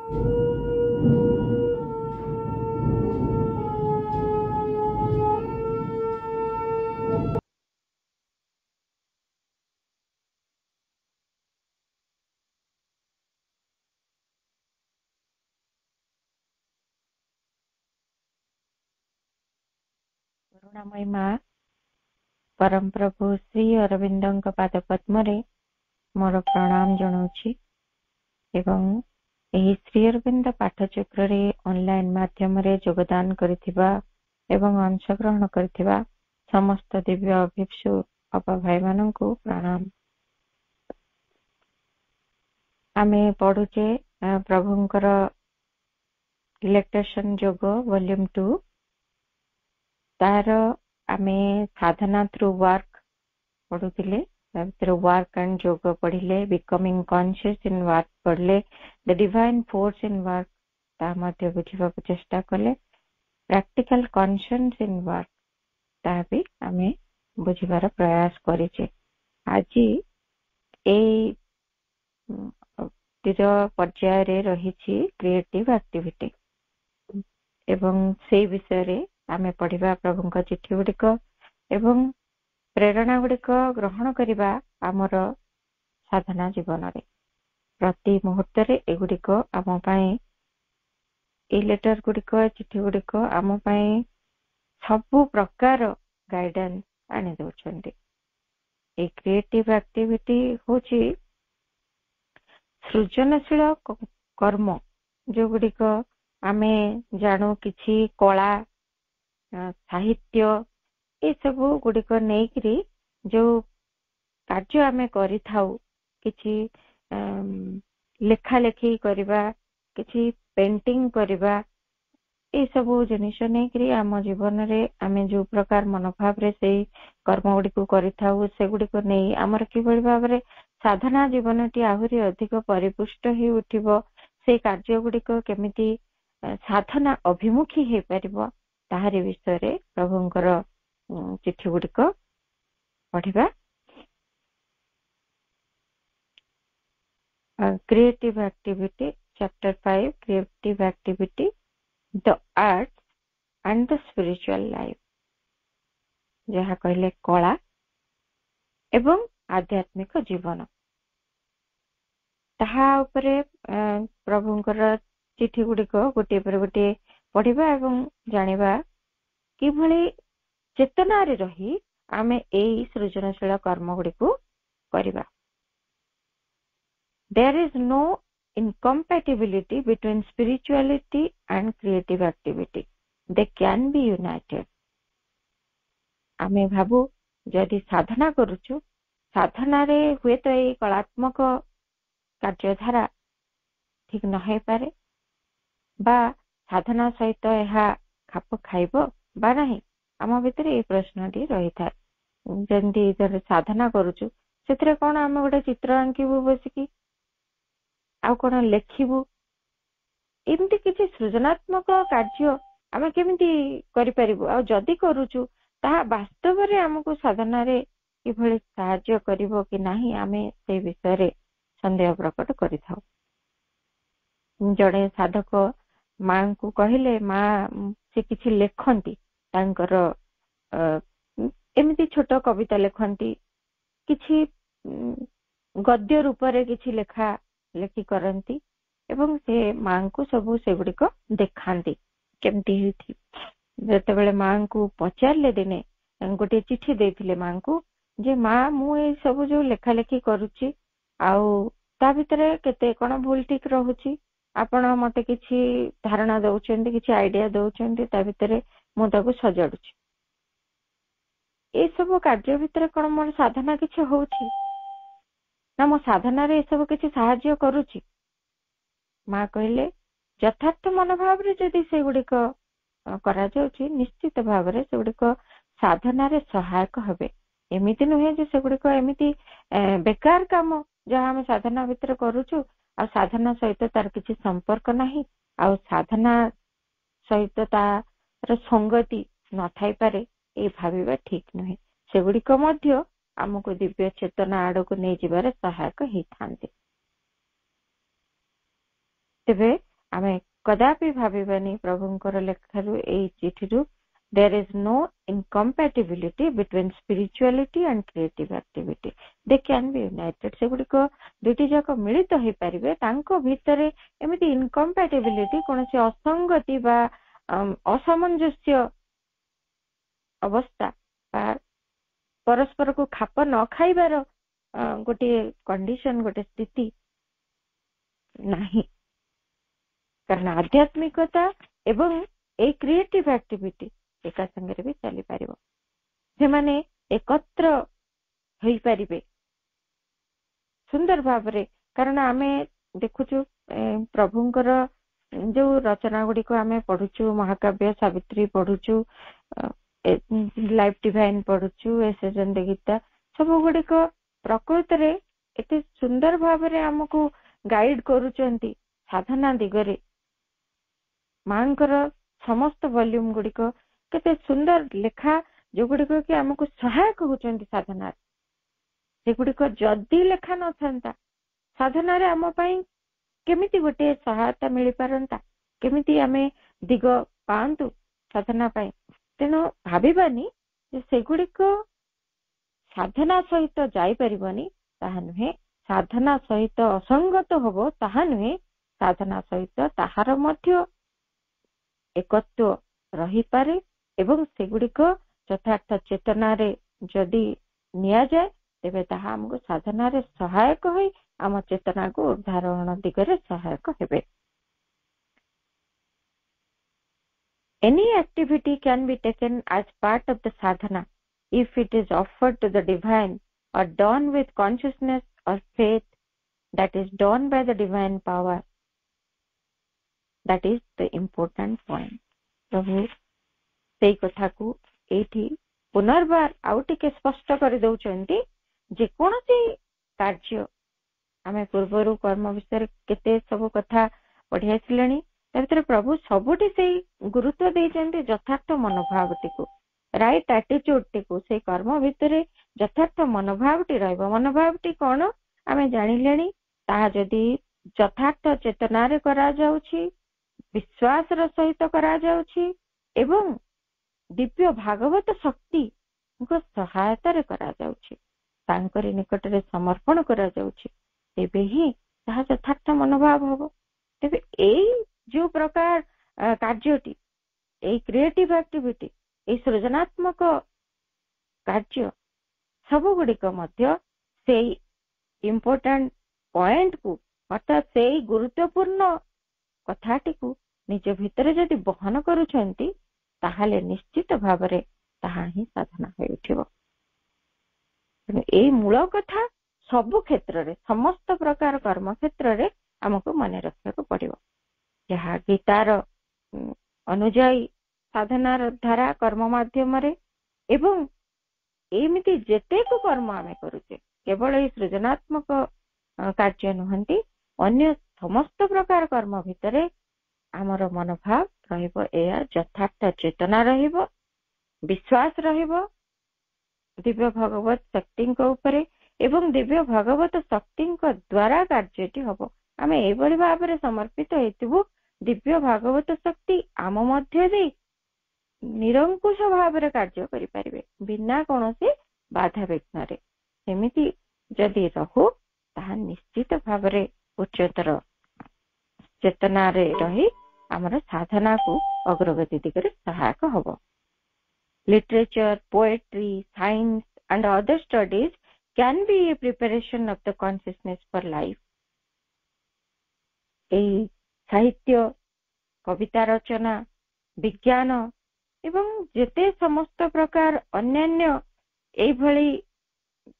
करुणामयी माँ परम प्रभु श्री अरविंद पाद पद्म मोर प्रणाम जनाऊँछि एवं एही श्री अरविंद पाठचक्र रे ऑनलाइन माध्यम रे योगदान करिथिबा एवं अंशग्रहण करिथिबा समस्त दिव्य अभिप्सु अपा भाई माननकु प्रणाम। आमे पढुचे प्रभुंकर इलेक्ट्रेशन योग वॉल्यूम 2 तार आमे साधना थ्रू वर्क पढ़ुले वर्क एंड योग पढ़िले बिकमिंग कॉन्शियस इन वर्क पढ़ले the divine force in work ता मध्य बुझिबा चेष्टा कले प्रैक्टिकल कॉन्शियस इन वर्क ता भी आमे बुझिबार प्रयास करिचे। आज ए पर्याय रे रहिछि क्रिएटिव एक्टिविटी एवं से विषय रे आमे पढ़िबा प्रभुंक चिट्ठी गुड़िक एवं प्रेरणा गुड़िक ग्रहण करिबा आमर साधना जीवन रे प्रति मुहूर्त रे एगुड़िक आम पई ए लेटर गुड़िक चिट्ठी गुड़िक आम पई सब प्रकार गाइडेंस आनि दउछन्ते। ए क्रिएटिव एक्टिविटी होची सृजनशील कर्म जो गुड़िक आमे जानू किछि कला साहित्य ए सब गुड़िक नेकरी जो कार्य आमे करि थाउ किछि लेखा लेखी करिबा किछि पेंटिंग करिबा ए सब जिनिस नेकरी आम जीवन रे आमे जो प्रकार मनोभाव रे से कर्म गुड़िक करि थाउ से गुड़िक नै हमर कि भाव रे साधना जीवनटी आहुरी अधिक परिपुष्ट ही उठिबो से कार्य गुड़िक केमिति साधना अभिमुखी हे परिबो ताहारी विषय रे प्रभुंकर चिट्ठी गुड़िक पढ़िबा। Creative activity chapter 5 creative activity the art and the spiritual life जहा कहले कला एवं आध्यात्मिक जीवन ताहा उपरे प्रभुंकर चिट्ठी गुड़िक गोटे पर गोटे पढ़िबा एवं जानिबा कि भली चेतना रे रही आमे एई सृजनशील कर्म गुड़िक करिबा। There is no incompatibility between spirituality and creative activity. They can be united. आमे भाबु जदि साधना करूछु साधना रे हुए तो ए कलात्मक कार्यधारा ठीक न है पारे बा साधना सहित यह खाप खाइबो बा नहीं आम भीतर ये प्रश्नटी रही था। जंदी इधर साधना करूछु सेतरे कोन आम गोटे चित्र आंकिबु बसिकी आउ कोन लेखिबु एमती किछि सृजनात्मक कार्य आमे केमिति करि परिबु आ जदि करूछु ता वास्तव रे हमकु साधना रे कि भली सहाय्य करिवो कि नाही आमे से विषय रे संदेह प्रकट करि थाउ। जड़े साधक मां को कहिले मां से किछि लेखंती तांकर एमिति छोट कविता लेखंती किछि गद्य रूप रे किछि लेखा लेखि करंती एवं से मां को सब से गुडी को देखांती केमती हिथि जते बेले मां को पचारले दिने गोटे चिट्ठी देथिले मां को जे मां मु ए सब जो लेखा लेखि करूची आउ ता भितरे केते कोन भूल ठीक रहूची आपण मते किछि धारणा दउचंती किछि आईडिया दउचंती ता भितरे मु ताको सजाडुची ए सब कार्य भितरे कोन मोर साधना किछि होउची ना मो साधना रे सब किछि सहाय्य करूची। मां कहले यथार्थ मनोभाव रे जदि से गुडी को करा जाउची निश्चित भाव रे से गुडी को साधना रे सहायक हबे एमिति नहे जे से गुडी को एमिति बेकार काम जहा हम साधना भितर करूछु आ साधना सहित तार किछि संपर्क नाही आ साधना सहित तार संगति न थाई पारे ए भाबिबा ठीक नहे से गुडी को मध्य हमको दिव्य चेतना आड़ को नहीं जीवार सहायक ही थांते। तेबे आमे कदापि भाविबानी प्रभुंकर लेखारू ए चिठिरू there is no incompatibility between spirituality and creative activity. They can be united. से गुडी को दुटी जाक मिलित होई परिबे तांको भितरे एमिति इनकम्पैटिबिलिटी कोनसे असंगति बा असमंजस्य अवस्था बा परस्पर को खाप न खाइबार गोटे कंडीशन गोटे स्थिति नाही कारण आध्यात्मिकता एवं ए क्रिएटिव एक्टिविटी एका संगे भी चली पारिबो से माने एकत्र होई परिबे सुंदर भाबरे कारण आमे देखुछु प्रभुंकर जो रचना गुडी को आमे पढुछु महाकाव्य सावित्री पढुछु लाइफ डिवाइन पढुछु एसजन गीता सब गुडी को प्रकृत रे एते सुंदर भाबरे हमकु गाइड करूचंती साधना दिगरे मांकर समस्त वॉल्यूम गुडी को केते सुंदर लेखा जो गुडी को कि हमकु सहायक होचंती साधना से गुडी को जदी लेखा न थांता साधना रे हम पई केमिति गोटे सहायता मिली पारंता केमिति हमें दिग पांतु साधना पई तेनो भाबिबानी जे से गुडी को साधना सहित जाई परिबनी ताहा नुहे साधना सहित असंगत होबो ताहा नुहे साधना सहित ताहार मध्य एकत्व रही पारे एवं सेगुडी को यथार्थ चेतना रे जदि निया जाए तेबे ताहा हमको साधना रे सहायक होई आम चेतना को उद्धारण दिगरे सहायक हेबे. Any activity can be taken as part of the sadhana if it is offered to the divine or done with consciousness or faith that is done by the divine power. That is the important point. प्रभु सेई कथा को एठी पुनर्बार आउटिके स्पष्ट कर दउचंती जे कोनसी कार्य आमे पूर्वरु कर्म विषय केते सब कथा पढिया छिलेनी तरे प्रभु सबुटी से गुरुत्व देइचंती यथार्थ मनोभावटी को राइट एटीट्यूड को से कर्म भितरे यथार्थ मनोभावटी रहबो मनोभावटी कोन आमे जानिलेनी ता जदी यथार्थ चेतना रे करा जाउछि विश्वास र सहित करा जाउछि एवं दिव्य भागवत शक्ति को सहायता रे करा जाउछि तांकरी निकट रे समर्पण करा जाउछि तेबे ही ताहा यथार्थ मनोभाव होबो. तेबे एई जो प्रकार कार्यटी ए क्रिएटिव एक्टिविटी ए सृजनात्मक कार्य सब गुड़िक मध्य से इम्पोर्टेंट पॉइंट को अर्थात से गुरुत्वपूर्ण कथाटी को निज भितर जदि बहन करूछंती ताहाले निश्चित भावरे ताहा ही साधना होई उठिबो. ए मूल कथा सब क्षेत्र रे समस्त प्रकार कर्म क्षेत्र रे हमको मन रखा को पड़िबो. जहाँ गीतार अनुजाई साधनार धारा कर्म माध्यम रे एवं एमिति जेते को कर्म आमे करूचे केवल ए सृजनात्मक कार्य नुहंती अन्य समस्त प्रकार कर्म भितरे आमर मनोभाव रहिबो एया यथार्थ चेतना रहिबो विश्वास रहिबो दिव्य भगवत शक्ति को ऊपर एवं दिव्य भगवत शक्ति को द्वारा कार्यटी हबो. आमे ए बड़ी भाव रे समर्पित हेतु दिव्य भागवत शक्ति आम मध्य दे निरंकुश भाव रे कार्य करि परिबे बिना कोनोसी बाधा विघ्न रे सेमिति जदि रहु ताहा निश्चित भाव रे उच्चतर चेतना रे रही हमर साधना को अग्रगति दिगरे सहायक हबो. Literature, poetry, science and other studies can be a preparation of the consciousness for life. ए साहित्य कविता रचना विज्ञान एवं जेते समस्त प्रकार अन्यान्य ए भली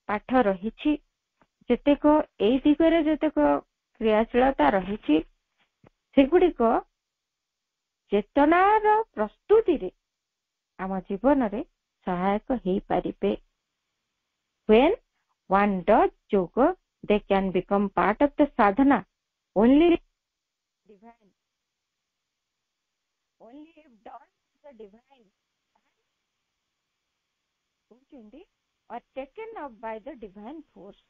पाठ रहिछि जेतेक ए दिगरे जेतेक क्रियाशीलता रहिछि सेगुडिक चेतनार प्रस्तुति रे आम जीवन रे सहायक हेई पारिबे. When one does yoga, they can become part of the sadhana only divine. Only if done the divine or taken up by the divine force.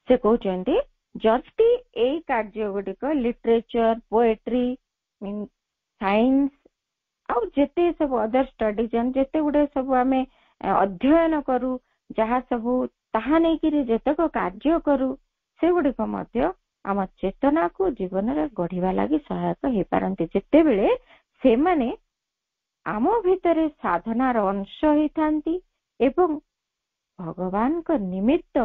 से कहउचंती ଯଦି ଏଇ କାର୍ଯ୍ୟ ଗୁଡିକ ଲିଟରେଚର, ପୋଏଟ୍ରି, ସାଇନ୍ସ ଆଉ ଯେତେ ସବୁ ଅଦର ଷ୍ଟଡିଜ ଯେତେ ଗୁଡେ ସବୁ ଆମେ ଅଧ୍ୟୟନ କରୁ, ଯାହା ସବୁ ତାହା ନେଇକିରି ଯେତେକ କାର୍ଯ୍ୟ କରୁ, ସେଗୁଡିକ ମଧ୍ୟ ଆମ ଚେତନାକୁ ଜୀବନରେ ଗଢିବା ଲାଗି ସହାୟକ ହେଇପାରନ୍ତି, ଯେତେବେଳେ ସେମାନେ ଆମ ଭିତରେ ସାଧନାର ଅଂଶ ହେଇଥାନ୍ତି ଏବଂ ଭଗବାନଙ୍କ ନିମିତ୍ତ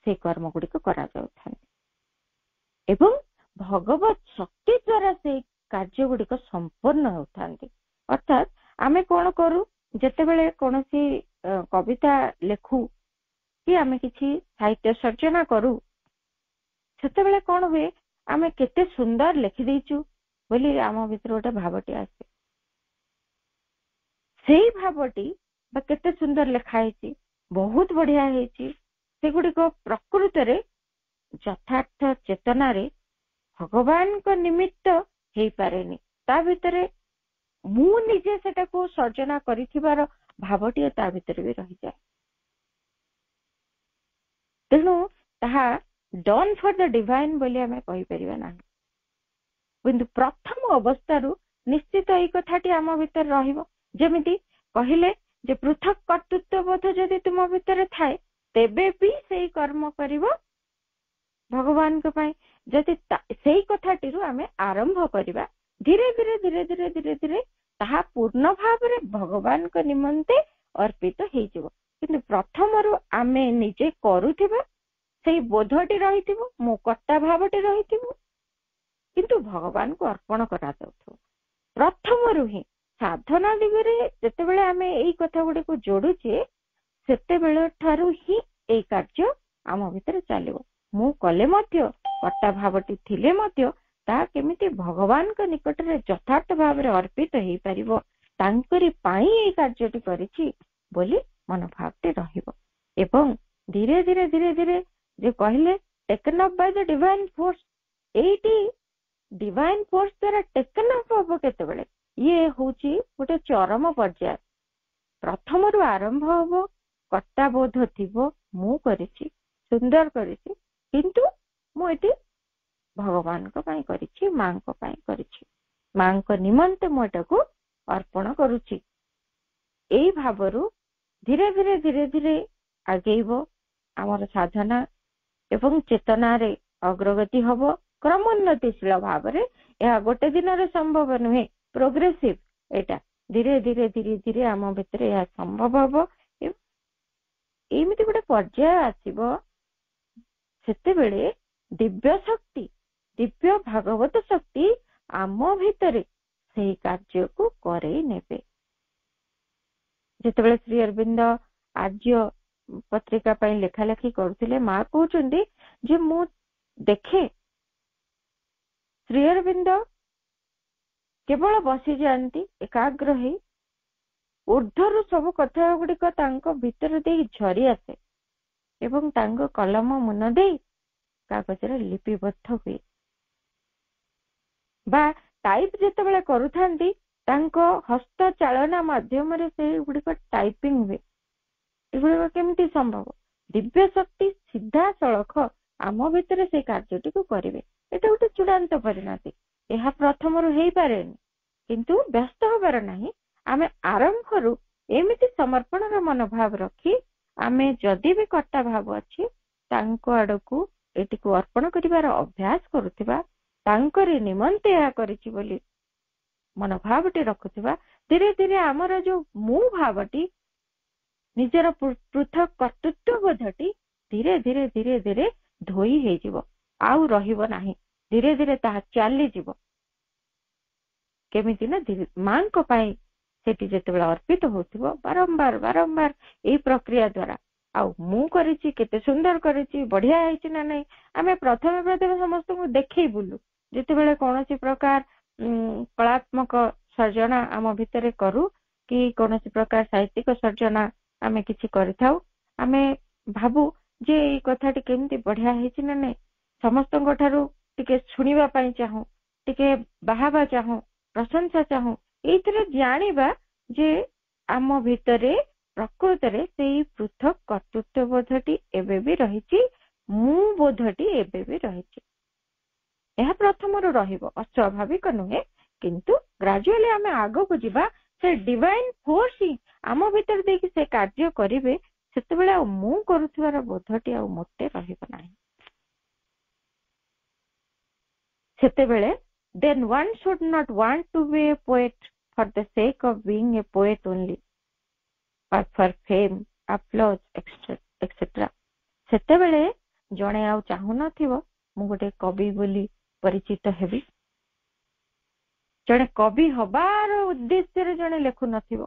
ସେ କର୍ମ ଗୁଡିକ କରାଯାଉଥାନ୍ତି ଏବଂ ଭଗବତ ଶକ୍ତି ଦ୍ୱାରା ସେଇ କାର୍ଯ୍ୟ ଗୁଡିକ ସମ୍ପୂର୍ଣ୍ଣ ହେଉଥାନ୍ତି। ଅର୍ଥାତ୍ ଆମେ କଣ କରୁ, ଯେତେବେଳେ କୌଣସି କବିତା ଲେଖୁ କି ଆମେ କିଛି ସାହିତ୍ୟ ସର୍ଜନା କରୁ, ସେତେବେଳେ କଣ ହୁଏ, ଆମେ କେତେ ସୁନ୍ଦର ଲେଖିଦେଇଛୁ ବୋଲି ଆମ ଭିତରେ ଗୋଟେ ଭାବଟି ଆସେ। ସେଇ ଭାବଟି ବା କେତେ ସୁନ୍ଦର ଲେଖା ହେଇଛି, ବହୁତ ବଢିଆ ହେଇଛି, ସେଗୁଡିକ ପ୍ରକୃତରେ ଯଥାର୍ଥ ଚେତନାରେ ଭଗବାନଙ୍କ ନିମିତ୍ତ ହେଇପାରେନି। ତା ଭିତରେ ମୁଁ ନିଜେ ସେଟାକୁ ସର୍ଜନା କରିଥିବାର ଭାବଟିଏ ତା ଭିତରେ ବି ରହିଯାଏ। ତେଣୁ ତାହା ଡନ୍ ଫର୍ ଦ ଡିଭାଇନ୍ ବୋଲି ଆମେ କହିପାରିବା ନାହିଁ। କିନ୍ତୁ ପ୍ରଥମ ଅବସ୍ଥାରୁ ନିଶ୍ଚିତ ଏଇ କଥାଟି ଆମ ଭିତରେ ରହିବ। ଯେମିତି କହିଲେ ଯେ ପୃଥକ କର୍ତ୍ତୃତ୍ୱବୋଧ ଯଦି ତୁମ ଭିତରେ ଥାଏ, ତେବେ ବି ସେଇ କର୍ମ କରିବ ଭଗବାନଙ୍କ ପାଇଁ। ଯଦି ସେଇ କଥାଟିରୁ ଆମେ ଆରମ୍ଭ କରିବା, ଧୀରେ ଧୀରେ ଧୀରେ ଧୀରେ ଧୀରେ ଧୀରେ ତାହା ପୂର୍ଣ୍ଣ ଭାବରେ ଭଗବାନଙ୍କ ନିମନ୍ତେ ଅର୍ପିତ ହେଇଯିବ। କିନ୍ତୁ ପ୍ରଥମରୁ ଆମେ ନିଜେ କରୁଥିବା ସେଇ ବୋଧଟି ରହିଥିବ, ମୁଁ କର୍ତ୍ତା ଭାବଟି ରହିଥିବ, କିନ୍ତୁ ଭଗବାନଙ୍କୁ ଅର୍ପଣ କରାଯାଉଥିବ। ପ୍ରଥମରୁ ହିଁ ସାଧନା ଦିଗରେ ଯେତେବେଳେ ଆମେ ଏଇ କଥା ଗୁଡିକୁ ଯୋଡୁଛେ, ସେତେବେଳେ ଠାରୁ ହିଁ ଏଇ କାର୍ଯ୍ୟ ଆମ ଭିତରେ ଚାଲିବ। ମୁଁ କଲେ ମଧ୍ୟ, କର୍ତ୍ତା ଭାବଟି ଥିଲେ ମଧ୍ୟ ତାହା କେମିତି ଭଗବାନଙ୍କ ନିକଟରେ ଯଥାର୍ଥ ଭାବରେ ଅର୍ପିତ ହେଇପାରିବ, ତାଙ୍କରି ପାଇଁ ଏଇ କାର୍ଯ୍ୟଟି କରିଛି ବୋଲି ମନୋଭାବଟି ରହିବ। ଏବଂ ଧୀରେ ଧୀରେ ଧୀରେ ଧୀରେ ଯେ କହିଲେ ଟେକନ୍ ଅପ୍ ବାଇ ଦ ଡିଭାଇନ୍ ଫୋର୍ସ, ଏଇଟି ଡିଭାଇନ୍ ଫୋର୍ସ ଦ୍ୱାରା ଟେକନ୍ ଅପ୍ ହବ କେତେବେଳେ, ଇଏ ହଉଛି ଗୋଟେ ଚରମ ପର୍ଯ୍ୟାୟ। ପ୍ରଥମରୁ ଆରମ୍ଭ ହବ, କର୍ତ୍ତାବୋଧ ଥିବ, ମୁଁ କରିଛି, ସୁନ୍ଦର କରିଛି, କିନ୍ତୁ ମୁଁ ଏଠି ଭଗବାନଙ୍କ ପାଇଁ କରିଛି, ମାଙ୍କ ପାଇଁ କରିଛି, ମାଙ୍କ ନିମନ୍ତେ ମୁଁ ଏଟାକୁ ଅର୍ପଣ କରୁଛି। ଏଇ ଭାବରୁ ଧୀରେ ଧୀରେ ଧୀରେ ଧୀରେ ଆଗେଇବ ଆମର ସାଧନା ଏବଂ ଚେତନାରେ ଅଗ୍ରଗତି ହବ କ୍ରମୋନ୍ନତିଶୀଳ ଭାବରେ। ଏହା ଗୋଟେ ଦିନରେ ସମ୍ଭବ ନୁହେଁ, ପ୍ରୋଗ୍ରେସିଭ। ଏଇଟା ଧୀରେ ଧୀରେ ଧୀରେ ଧୀରେ ଆମ ଭିତରେ ଏହା ସମ୍ଭବ ହବ। ଏମିତି ଗୋଟେ ପର୍ଯ୍ୟାୟ ଆସିବ, ସେତେବେଳେ ଦିବ୍ୟ ଶକ୍ତି, ଦିବ୍ୟ ଭାଗବତ ଶକ୍ତି ଆମ ଭିତରେ ସେଇ କାର୍ଯ୍ୟକୁ କରେଇ ନେବେ। ଯେତେବେଳେ ଶ୍ରୀ ଅରବିନ୍ଦ ଆର୍ଯ୍ୟ ପତ୍ରିକା ପାଇଁ ଲେଖା ଲେଖି କରୁଥିଲେ, ମା କହୁଛନ୍ତି ଯେ ମୁଁ ଦେଖେ ଶ୍ରୀ ଅରବିନ୍ଦ କେବଳ ବସିଯାଆନ୍ତି ଏକାଗ୍ର ହେଇ, ଉର୍ଦ୍ଧ୍ୱରୁ ସବୁ କଥା ଗୁଡିକ ତାଙ୍କ ଭିତରେ ଦେଇ ଝରି ଆସେ ଏବଂ ତାଙ୍କ କଲମ ମୁନ ଦେଇ କାଗଜରେ ଲିପିବଦ୍ଧ ହୁଏ। ବା ଟାଇପ ଯେତେବେଳେ କରୁଥାନ୍ତି, ତାଙ୍କ ହସ୍ତ ଚାଳନା ମାଧ୍ୟମରେ ସେଗୁଡିକ ଟାଇପିଂ ହୁଏ। ଏଗୁଡିକ କେମିତି ସମ୍ଭବ? ଦିବ୍ୟ ଶକ୍ତି ସିଧାସଳଖ ଆମ ଭିତରେ ସେଇ କାର୍ଯ୍ୟଟିକୁ କରିବେ। ଏଟା ଗୋଟେ ଚୂଡାନ୍ତ ପରିଣତି, ଏହା ପ୍ରଥମରୁ ହେଇପାରେନି। କିନ୍ତୁ ବ୍ୟସ୍ତ ହବାର ନାହିଁ, ଆମେ ଆରମ୍ଭରୁ ଏମିତି ସମର୍ପଣର ମନୋଭାବ ରଖି, ଆମେ ଯଦି ବି କର୍ତ୍ତା ଭାବ ଅଛି ତାଙ୍କ ଆଡକୁ ଏଟିକୁ ଅର୍ପଣ କରିବାର ଅଭ୍ୟାସ କରୁଥିବା, ତାଙ୍କରି ନିମନ୍ତେ ଏହା କରିଛି ବୋଲି ମନୋଭାବଟି ରଖୁଥିବା, ଧୀରେ ଧୀରେ ଆମର ଯୋଉ ମୁଁ ଭାବଟି, ନିଜର ପୃଥକ କର୍ତ୍ତୃତ୍ୱ ବୋଧଟି ଧୀରେ ଧୀରେ ଧୀରେ ଧୀରେ ଧୋଇ ହେଇଯିବ, ଆଉ ରହିବ ନାହିଁ। ଧୀରେ ଧୀରେ ତାହା ଚାଲିଯିବ। କେମିତି ନା ମାଙ୍କ ପାଇଁ ସେଠି ଯେତେବେଳେ ଅର୍ପିତ ହଉଥିବ, ବାରମ୍ବାର ବାରମ୍ବାର ଏଇ ପ୍ରକ୍ରିୟା ଦ୍ଵାରା, ଆଉ ମୁଁ କରିଛି, କେତେ ସୁନ୍ଦର କରିଛି, ବଢିଆ ହେଇଛି ନା ନାଇଁ, ଆମେ ପ୍ରଥମେ ପ୍ରଥମେ ସମସ୍ତଙ୍କୁ ଦେଖେଇ ବୁଲୁ। ଯେତେବେଳେ କୌଣସି ପ୍ରକାର କଳାତ୍ମକ ସର୍ଜନା ଆମ ଭିତରେ କରୁ କି କୌଣସି ପ୍ରକାର ସାହିତ୍ୟିକ ସର୍ଜନା ଆମେ କିଛି କରିଥାଉ, ଆମେ ଭାବୁ ଯେ ଏଇ କଥାଟି କେମିତି ବଢିଆ ହେଇଛି ନା ନାଇଁ, ସମସ୍ତଙ୍କ ଠାରୁ ଟିକେ ଶୁଣିବା ପାଇଁ ଚାହୁଁ, ଟିକେ ବାହାବା ଚାହୁଁ, ପ୍ରଶଂସା ଚାହୁଁ। ଏଇଥିରେ ଜାଣିବା ଯେ ଆମ ଭିତରେ ପ୍ରକୃତରେ ସେଇ ପୃଥକ କର୍ତ୍ତୃତ୍ୱ ବୋଧଟି ଏବେ ବି ରହିଛି, ମୁଁ ବୋଧଟି ଏବେ ବି ରହିଛି। ଏହା ପ୍ରଥମରୁ ରହିବ, ଅସ୍ୱାଭାବିକ ନୁହେଁ, କିନ୍ତୁ ଗ୍ରାଜୁଆଲି ଆମେ ଆଗକୁ ଯିବା, ସେ ଡିଭାଇନ ଫୋର୍ସ ହିଁ ଆମ ଭିତରେ ଦେଇକି ସେ କାର୍ଯ୍ୟ କରିବେ, ସେତେବେଳେ ଆଉ ମୁଁ କରୁଥିବାର ବୋଧଟି ଆଉ ମୋଟେ ରହିବ ନାହିଁ। ସେତେବେଳେ then one should not want to be a poet for the sake of being a poet only, or for fame, applause, etc. ସେତେବେଳେ ଜଣେ ଆଉ ଚାହୁଁନଥିବ ମୁଁ ଗୋଟେ କବି ବୋଲି ପରିଚିତ ହେବି। ଜଣେ କବି ହବାର ଉଦ୍ଦେଶ୍ୟରେ ଜଣେ ଲେଖୁନଥିବ,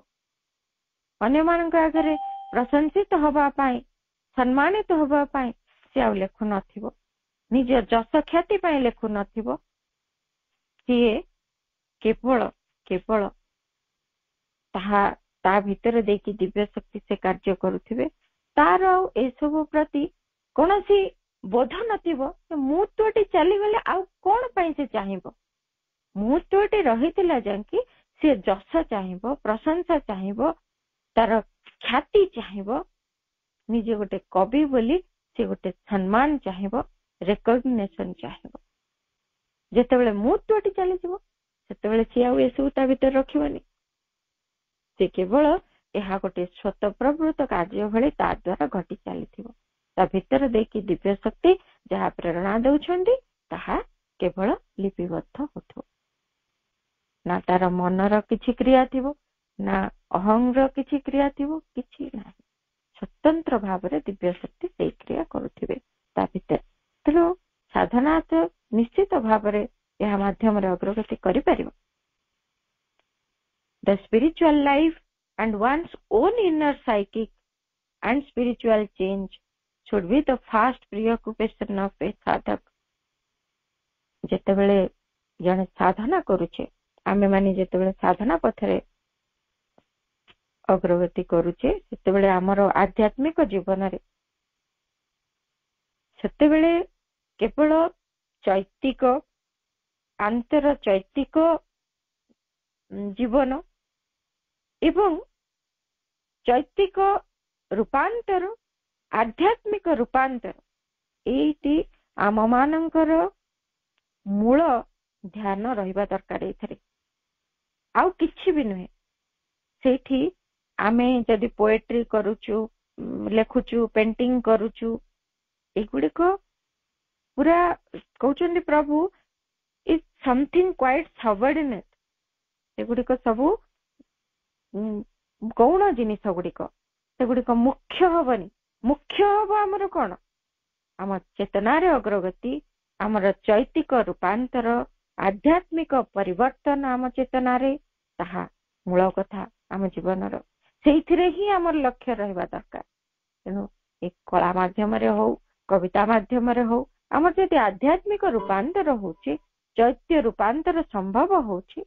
ଅନ୍ୟମାନଙ୍କ ଆଗରେ ପ୍ରଶଂସିତ ହବା ପାଇଁ, ସମ୍ମାନିତ ହବା ପାଇଁ ସେ ଆଉ ଲେଖୁନଥିବ, ନିଜ ଯଶ ଖ୍ୟାତି ପାଇଁ ଲେଖୁନଥିବ। ସିଏ କେବଳ ତା ଭିତରେ ଦେଇକି ଦିବ୍ୟ ଶକ୍ତି ସେ କାର୍ଯ୍ୟ କରୁଥିବେ। ତାର ଆଉ ଏସବୁ ପ୍ରତି କୌଣସି ବୋଧ ନଥିବ। ମୁହୂର୍ତ୍ତଟି ଚାଲିଗଲେ ଆଉ କଣ ପାଇଁ ସେ ଚାହିଁବ? ମୁହୂର୍ତ୍ତଟି ରହିଥିଲା ଯାଇକି ସେ ଯଶ ଚାହିଁବ, ପ୍ରଶଂସା ଚାହିଁବ, ତାର ଖ୍ୟାତି ଚାହିଁବ, ନିଜେ ଗୋଟେ କବି ବୋଲି ସେ ଗୋଟେ ସମ୍ମାନ ଚାହିଁବ, ରେକଗ୍ନେସନ ଚାହିଁବ। ଯେତେବେଳେ ମୁହୂର୍ତ୍ତଟି ଚାଲିଯିବ ସେତେବେଳେ ସିଏ ଆଉ ଏସବୁ ତା ଭିତରେ ରଖିବନି। ସେ କେବଳ ଏହା ଗୋଟେ ସ୍ୱତଃପ୍ରବୃତ୍ତ କାର୍ଯ୍ୟ ଭଳି ତା ଦ୍ୱାରା ଘଟି ଚାଲିଥିବ। ତା ଭିତରେ ଦେଇକି ଦିବ୍ୟ ଶକ୍ତି ଯାହା ପ୍ରେରଣା ଦେଉଛନ୍ତି ତାହା କେବଳ ଲିପିବଦ୍ଧ ହେଉଥିବ। ନା ତାର ମନର କିଛି କ୍ରିୟା ଥିବ, ନା ଅହଂର କିଛି କ୍ରିୟା ଥିବ, କିଛି ନାହିଁ। ସ୍ୱତନ୍ତ୍ର ଭାବରେ ଦିବ୍ୟ ଶକ୍ତି ସେଇ କ୍ରିୟା କରୁଥିବେ ତା ଭିତରେ। ତେଣୁ ସାଧନା ତ ନିଶ୍ଚିତ ଭାବରେ ଏହା ମାଧ୍ୟମରେ ଅଗ୍ରଗତି କରିପାରିବ। The spiritual life and one's own inner psychic and spiritual change should be the first preoccupation of a sadhak. ଯେତେବେଳେ ଜଣେ ସାଧନା କରୁଛେ, ଆମେ ମାନେ ଯେତେବେଳେ ସାଧନା ପଥରେ ଅଗ୍ରଗତି କରୁଛେ, ସେତେବେଳେ ଆମର ଆଧ୍ୟାତ୍ମିକ ଜୀବନରେ ସେତେବେଳେ କେବଳ ଚୈତିକ, ଆନ୍ତର ଚୈତିକ ଜୀବନ ଏବଂ ଚୈତିକ ରୂପାନ୍ତର, ଆଧ୍ୟାତ୍ମିକ ରୂପାନ୍ତର, ଏଇଟି ଆମ ମାନଙ୍କର ମୂଳ ଧ୍ୟାନ ରହିବା ଦରକାର। ଏଇଥିରେ ଆଉ କିଛି ବି ନୁହେଁ। ସେଇଠି ଆମେ ଯଦି ପୋଏଟ୍ରି କରୁଛୁ, ଲେଖୁଛୁ, ପେଣ୍ଟିଂ କରୁଛୁ, ଏଗୁଡିକ ପୁରା କହୁଛନ୍ତି ପ୍ରଭୁ ଇଜ ସମଥିଙ୍ଗ କ୍ୱାଇଟ ସବଅର୍ଡିନେଟ। ଏଗୁଡିକ ସବୁ ଗୌଣ ଜିନିଷ ଗୁଡିକ, ସେଗୁଡିକ ମୁଖ୍ୟ ହବନି। ମୁଖ୍ୟ ହବ ଆମର କଣ? ଆମ ଚେତନାରେ ଅଗ୍ରଗତି, ଆମର ଚୈତିକ ରୂପାନ୍ତର, ଆଧ୍ୟାତ୍ମିକ ପରିବର୍ତ୍ତନ ଆମ ଚେତନାରେ, ତାହା ମୂଳ କଥା ଆମ ଜୀବନର। ସେଇଥିରେ ହିଁ ଆମର ଲକ୍ଷ୍ୟ ରହିବା ଦରକାର। ତେଣୁ ଏ କଳା ମାଧ୍ୟମରେ ହଉ, କବିତା ମାଧ୍ୟମରେ ହଉ, ଆମର ଯଦି ଆଧ୍ୟାତ୍ମିକ ରୂପାନ୍ତର ହଉଛି, ଚୈତ୍ୟ ରୂପାନ୍ତର ସମ୍ଭବ ହଉଛି,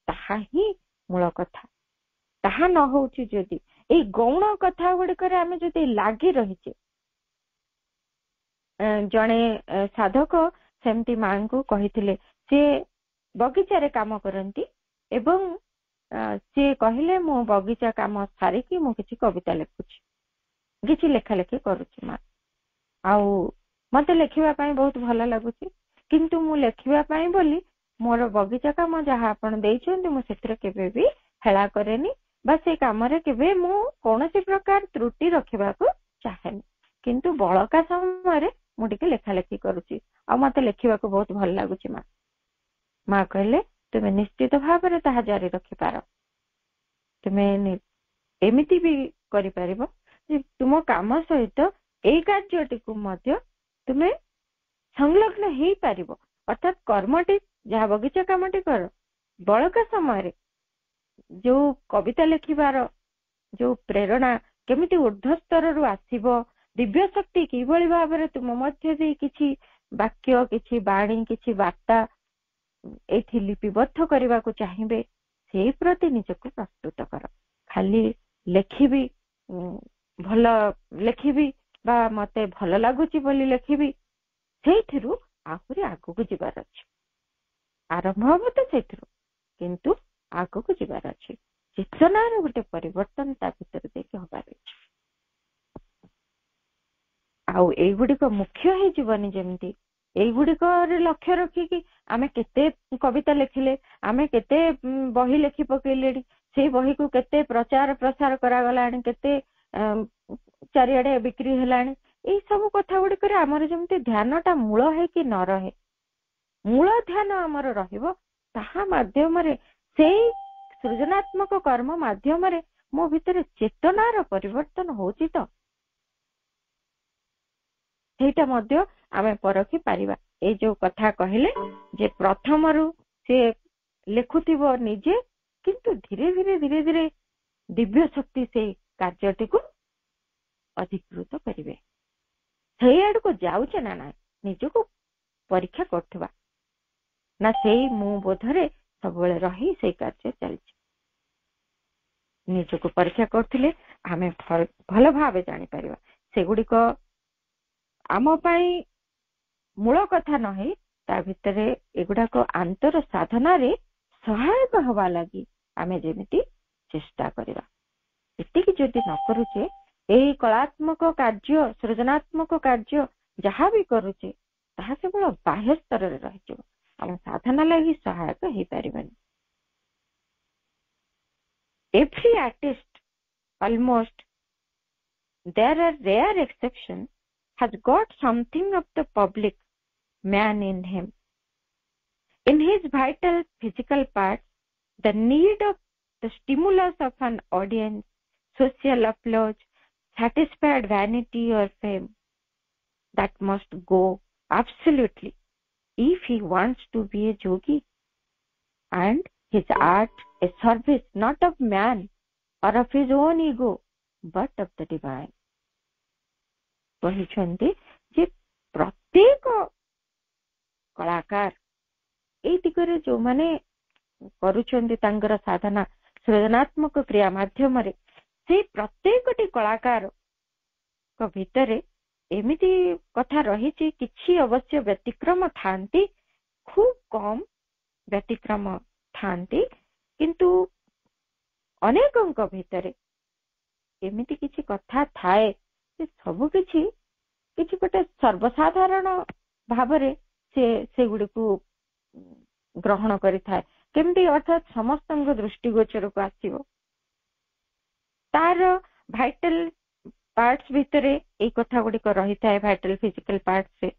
ତାହା ହିଁ ମୂଳ କଥା। ତାହା ନ ହଉଛି ଯଦି ଏଇ ଗୌଣ କଥା ଗୁଡିକରେ ଆମେ ଯଦି ଲାଗି ରହିଛେ, ଜଣେ ସାଧକ ସେମିତି ମାଙ୍କୁ କହିଥିଲେ, ସେ ବଗିଚାରେ କାମ କରନ୍ତି ଏବଂ ସିଏ କହିଲେ ମୁଁ ବଗିଚା କାମ ସାରିକି ମୁଁ କିଛି କବିତା ଲେଖୁଛି, କିଛି ଲେଖା ଲେଖି କରୁଛି ମା, ଆଉ ମତେ ଲେଖିବା ପାଇଁ ବହୁତ ଭଲ ଲାଗୁଛି, କିନ୍ତୁ ମୁଁ ଲେଖିବା ପାଇଁ ବୋଲି ମୋର ବଗିଚା କାମ ଯାହା ଆପଣ ଦେଇଛନ୍ତି ମୁଁ ସେଥିରେ କେବେ ବି ହେଳା କରେନି, ବା ସେ କାମରେ କେବେ ମୁଁ କୌଣସି ପ୍ରକାର ତ୍ରୁଟି ରଖିବାକୁ ଚାହେଁନି, କିନ୍ତୁ ବଳକା ସମୟରେ ମୁଁ ଟିକେ ଲେଖା ଲେଖି କରୁଛି, ଆଉ ମତେ ଲେଖିବାକୁ ବହୁତ ଭଲ ଲାଗୁଛି ମା। ମା କହିଲେ ତୁମେ ନିଶ୍ଚିତ ଭାବରେ ତାହା ଜାରି ରଖିପାର। ତୁମେ ଏମିତି ବି କରିପାରିବ ଯେ ତୁମ କାମ ସହିତ ଏଇ କାର୍ଯ୍ୟଟିକୁ ମଧ୍ୟ ତୁମେ ସଂଲଗ୍ନ ହେଇପାରିବ। ଅର୍ଥାତ୍ କର୍ମଟି, ଯାହା ବଗିଚା କାମଟି କର, ବଳକା ସମୟରେ ଯୋଉ କବିତା ଲେଖିବାର ଯୋଉ ପ୍ରେରଣା କେମିତି ଉର୍ଦ୍ଧ୍ୱ ସ୍ତରରୁ ଆସିବ, ଦିବ୍ୟ ଶକ୍ତି କିଭଳି ଭାବରେ ତୁମ ମଧ୍ୟ ଦେଇ କିଛି ବାକ୍ୟ, କିଛି ବାଣୀ, କିଛି ବାର୍ତ୍ତା ଏଇଠି ଲିପିବଦ୍ଧ କରିବାକୁ ଚାହିଁବେ, ସେଇ ପ୍ରତି ନିଜକୁ ପ୍ରସ୍ତୁତ କର। ଖାଲି ଲେଖିବି, ଭଲ ଲେଖିବି ବା ମତେ ଭଲ ଲାଗୁଛି ବୋଲି ଲେଖିବି, ସେଇଥିରୁ ଆହୁରି ଆଗକୁ ଯିବାର ଅଛି। ଆରମ୍ଭ ହବ ତ ସେଇଥିରୁ, କିନ୍ତୁ ଆଗକୁ ଯିବାର ଅଛି। ଚେତନାର ଗୋଟେ ପରିବର୍ତ୍ତନ ତା ଭିତରେ ଦେଇକି ହବାର ଅଛି। ଆଉ ଏଇଗୁଡିକ ମୁଖ୍ୟ ହେଇଯିବନି। ଯେମିତି ଏଇଗୁଡିକରେ ଲକ୍ଷ୍ୟ ରଖିକି ଆମେ କେତେ କବିତା ଲେଖିଲେ, ଆମେ କେତେ ବହି ଲେଖି ପକେଇଲେଣି, ସେଇ ବହିକୁ କେତେ ପ୍ରଚାର ପ୍ରସାର କରାଗଲାଣି, କେତେ ଚାରିଆଡେ ବିକ୍ରି ହେଲାଣି। ଏଇ ସବୁ କଥା ଗୁଡିକରେ ଆମର ଯେମିତି ଧ୍ୟାନଟା ମୂଳ ହେଇକି ନ ରହେ, ମୂଳ ଧ୍ୟାନ ଆମର ରହିବ ତାହା ମାଧ୍ୟମରେ, ସେଇ ସୃଜନାତ୍ମକ କର୍ମ ମାଧ୍ୟମରେ ମୋ ଭିତରେ ଚେତନାର ପରିବର୍ତ୍ତନ ହଉଛି ତ, ସେଇଟା ମଧ୍ୟ ଆମେ ପରଖି ପାରିବା। ଏଇ ଯୋଉ କଥା କହିଲେ ଯେ ପ୍ରଥମରୁ ସେ ଲେଖୁଥିବ ନିଜେ, କିନ୍ତୁ ଧୀରେ ଧୀରେ ଦିବ୍ୟ ଶକ୍ତି ସେଇ କାର୍ଯ୍ୟଟିକୁ ଅଧିକୃତ କରିବେ। ସେଇ ଆଡକୁ ଯାଉଛେ ନା ନାହିଁ ନିଜକୁ ପରୀକ୍ଷା କରୁଥିବା, ନା ସେଇ ମୁଁ ବୋଧରେ ସବୁବେଳେ ରହି ସେଇ କାର୍ଯ୍ୟ ଚାଲିଛି। ନିଜକୁ ପରୀକ୍ଷା କରୁଥିଲେ ଆମେ ଭଲ ଭାବେ ଜାଣିପାରିବା ସେଗୁଡିକ ଆମ ପାଇଁ ମୂଳ କଥା ନହେଇ ତା ଭିତରେ ଏଗୁଡାକ ଆନ୍ତର ସାଧନାରେ ସହାୟକ ହେବା ଲାଗି ଆମେ ଯେମିତି ଚେଷ୍ଟା କରିବା। ଏତିକି ଯଦି ନ କରୁଛେ, ଏଇ କଳାତ୍ମକ କାର୍ଯ୍ୟ, ସୃଜନାତ୍ମକ କାର୍ଯ୍ୟ ଯାହା ବି କରୁଛେ ତାହା କେବଳ ବାହ୍ୟ ସ୍ତରରେ ରହିଯିବ, ଆମ ସାଧନା ଲାଗି ସହାୟକ ହେଇପାରିବନି। Every artist, almost, there are rare exceptions, has got something of the public man in him. In his vital physical parts, the need of the stimulus of an audience, social applause, satisfied vanity or fame, that must go absolutely if he wants to be a yogi, and his art a service not of man or of his own ego but of the divine. କହିଛନ୍ତି ଯେ ପ୍ରତ୍ୟେକ କଳାକାର ଏଇ ଦିଗରେ ଯୋଉମାନେ କରୁଛନ୍ତି ତାଙ୍କର ସାଧନା ସୃଜନାତ୍ମକ କ୍ରିୟା ମାଧ୍ୟମରେ, ସେଇ ପ୍ରତ୍ୟେକଟି କଳାକାରଙ୍କ ଭିତରେ ଏମିତି କଥା ରହିଛି, କିଛି ଅବଶ୍ୟ ବ୍ୟତିକ୍ରମ ଥାନ୍ତି, ଖୁବ୍ କମ ବ୍ୟତିକ୍ରମ ଥାନ୍ତି, କିନ୍ତୁ ଅନେକଙ୍କ ଭିତରେ ଏମିତି କିଛି କଥା ଥାଏ ଯେ ସବୁ କିଛି ଗୋଟେ ସର୍ବସାଧାରଣ ଭାବରେ ସେଗୁଡିକୁ ଗ୍ରହଣ କରିଥାଏ। କେମିତି ଅର୍ଥାତ୍ ସମସ୍ତଙ୍କ ଦୃଷ୍ଟିଗୋଚରକୁ ଆସିବ। ତାର ଭାଇଟାଲ ପାର୍ଟସ ଭିତରେ ଏଇ କଥା ଗୁଡିକ ରହିଥାଏ, ଭାଇଟାଲ ଫିଜିକାଲ ପାର୍ଟସରେ।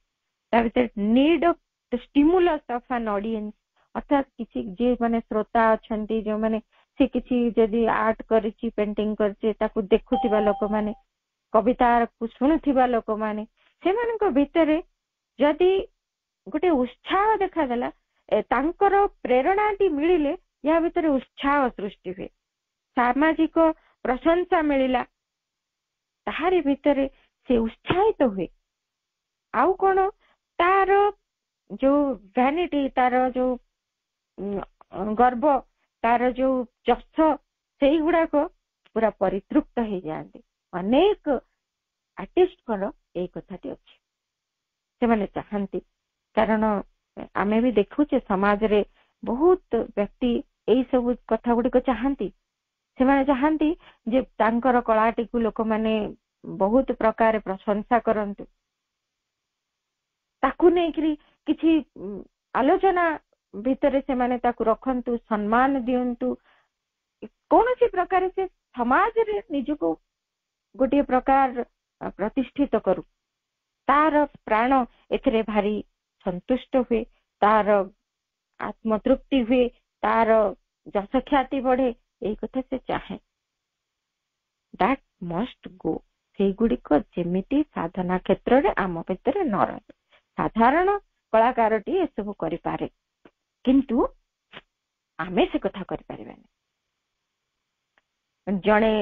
ତା ଭିତରେ need of the stimulus of ଆନ୍ ଅଡିଏନ୍ସ, ଅର୍ଥାତ୍ କିଛି ଯିଏ ମାନେ ଶ୍ରୋତା ଅଛନ୍ତି, ଯୋଉମାନେ ସେ କିଛି ଯଦି ଆର୍ଟ କରିଛି, ପେଣ୍ଟିଂ କରିଛି, ତାକୁ ଦେଖୁଥିବା ଲୋକମାନେ, କବିତାକୁ ଶୁଣୁଥିବା ଲୋକମାନେ, ସେମାନଙ୍କ ଭିତରେ ଯଦି ଗୋଟେ ଉତ୍ସାହ ଦେଖାଦେଲା, ତାଙ୍କର ପ୍ରେରଣାଟି ମିଳିଲେ ୟା ଭିତରେ ଉତ୍ସାହ ସୃଷ୍ଟି ହୁଏ। ସାମାଜିକ ପ୍ରଶଂସା ମିଳିଲା, ତାହାରି ଭିତରେ ସେ ଉତ୍ସାହିତ ହୁଏ। ଆଉ କଣ, ତାର ଯୋଉ ଭ୍ୟାନିଟି, ତାର ଯୋଉ ଗର୍ବ, ତାର ଯୋଉ ଯଶ, ସେଇଗୁଡାକ ପୁରା ପରିତୃପ୍ତ ହେଇଯାଆନ୍ତି। ଅନେକ ଆର୍ଟିଷ୍ଟଙ୍କର ଏଇ କଥାଟି ଅଛି, ସେମାନେ ଚାହାନ୍ତି, କାରଣ ଆମେ ବି ଦେଖୁଛେ ସମାଜରେ ବହୁତ ବ୍ୟକ୍ତି ଏଇ ସବୁ କଥା ଗୁଡିକ ଚାହାନ୍ତି। ସେମାନେ ଚାହାନ୍ତି ଯେ ତାଙ୍କର କଳାଟିକୁ ଲୋକମାନେ ବହୁତ ପ୍ରକାର ପ୍ରଶଂସା କରନ୍ତୁ, ତାକୁ ନେଇକରି କିଛି ଆଲୋଚନା ଭିତରେ ସେମାନେ ତାକୁ ରଖନ୍ତୁ, ସମ୍ମାନ ଦିଅନ୍ତୁ, କୌଣସି ପ୍ରକାର ସେ ସମାଜରେ ନିଜକୁ ଗୋଟିଏ ପ୍ରକାର ପ୍ରତିଷ୍ଠିତ କରୁ। ତାର ପ୍ରାଣ ଏଥିରେ ଭାରି ସନ୍ତୁଷ୍ଟ ହୁଏ, ତାର ଆତ୍ମତୃପ୍ତି ହୁଏ, ତାର ଯଶ ଖ୍ୟାତି ବଢେ, ଏଇ କଥା ସେ ଚାହେଁ। ଦ୍ୟାଟ୍ ମଷ୍ଟ ଗୋ। ସେଇଗୁଡିକ ଯେମିତି ସାଧନା କ୍ଷେତ୍ରରେ ଆମ ଭିତରେ ନ ରହେ। ସାଧାରଣ କଳାକାରଟି ଏସବୁ କରିପାରେ, କିନ୍ତୁ ଆମେ ସେ କଥା କରିପାରିବାନି। ଜଣେ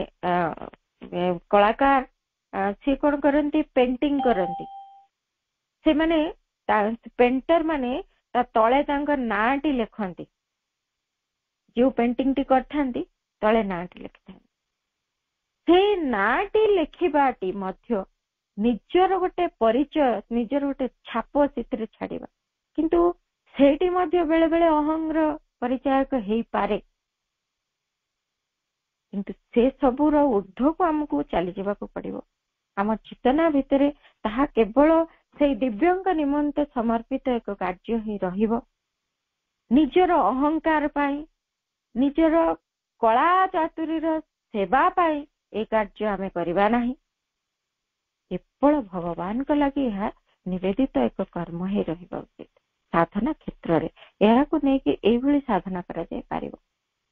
କଳାକାର ସେ କଣ କରନ୍ତି, ପେଣ୍ଟିଂ କରନ୍ତି। ସେମାନେ ପେଣ୍ଟର ମାନେ ତା ତଳେ ତାଙ୍କ ନାଁଟି ଲେଖନ୍ତି, ଯୋଉ ପେଣ୍ଟିଂଟି କରିଥାନ୍ତି ତଳେ ନାଁଟି ଲେଖିଥାନ୍ତି। ସେଇ ନାଁଟି ଲେଖିବାଟି ମଧ୍ୟ ନିଜର ଗୋଟେ ପରିଚୟ, ନିଜର ଗୋଟେ ଛାପ ସେଥିରେ ଛାଡିବା, କିନ୍ତୁ ସେଇଠି ମଧ୍ୟ ବେଳେ ବେଳେ ଅହଂର ପରିଚାୟକ ହେଇପାରେ। କିନ୍ତୁ ସେ ସବୁର ଊର୍ଦ୍ଧ୍ୱକୁ ଆମକୁ ଚାଲିଯିବାକୁ ପଡିବ। ଆମ ଚେତନା ଭିତରେ ତାହା କେବଳ ସେଇ ଦିବ୍ୟଙ୍କ ନିମନ୍ତେ ସମର୍ପିତ ଏକ କାର୍ଯ୍ୟ ହିଁ ରହିବ। ନିଜର ଅହଙ୍କାର ପାଇଁ, ନିଜର କଳା ଚାତୁରୀର ସେବା ପାଇଁ ଏ କାର୍ଯ୍ୟ ଆମେ କରିବା ନାହିଁ। କେବଳ ଭଗବାନଙ୍କ ଲାଗି ଏହା ନିବେଦିତ ଏକ କର୍ମ ହିଁ ରହିବା ଉଚିତ। ସାଧନା କ୍ଷେତ୍ରରେ ଏହାକୁ ନେଇକି ଏଇଭଳି ସାଧନା କରାଯାଇ ପାରିବ,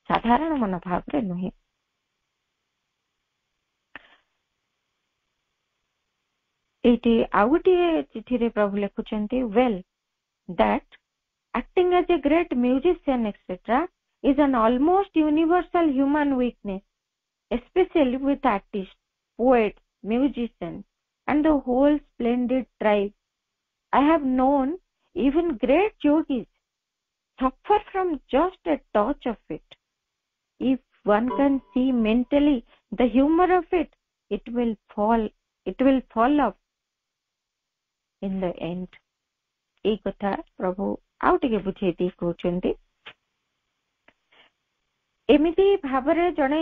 ସାଧାରଣ ମନୋଭାବରେ ନୁହେଁ। ଏଇଠି ଆଉ ଗୋଟିଏ ଚିଠିରେ ପ୍ରଭୁ ଲେଖୁଛନ୍ତି, well that acting as a great musician etc is an almost universal human weakness, especially with artists, poets, musicians and the whole splendid tribe. I have known even great yogis suffer from just a touch of it. If one can see mentally the humor of it, it will fall off in the end. এই କଥା ପ୍ରଭୁ ଆଉ ଟିକେ ବୁଝେଇ ଦେଇ କହୁଛନ୍ତି, ଏମିତି ଭାବରେ ଜଣେ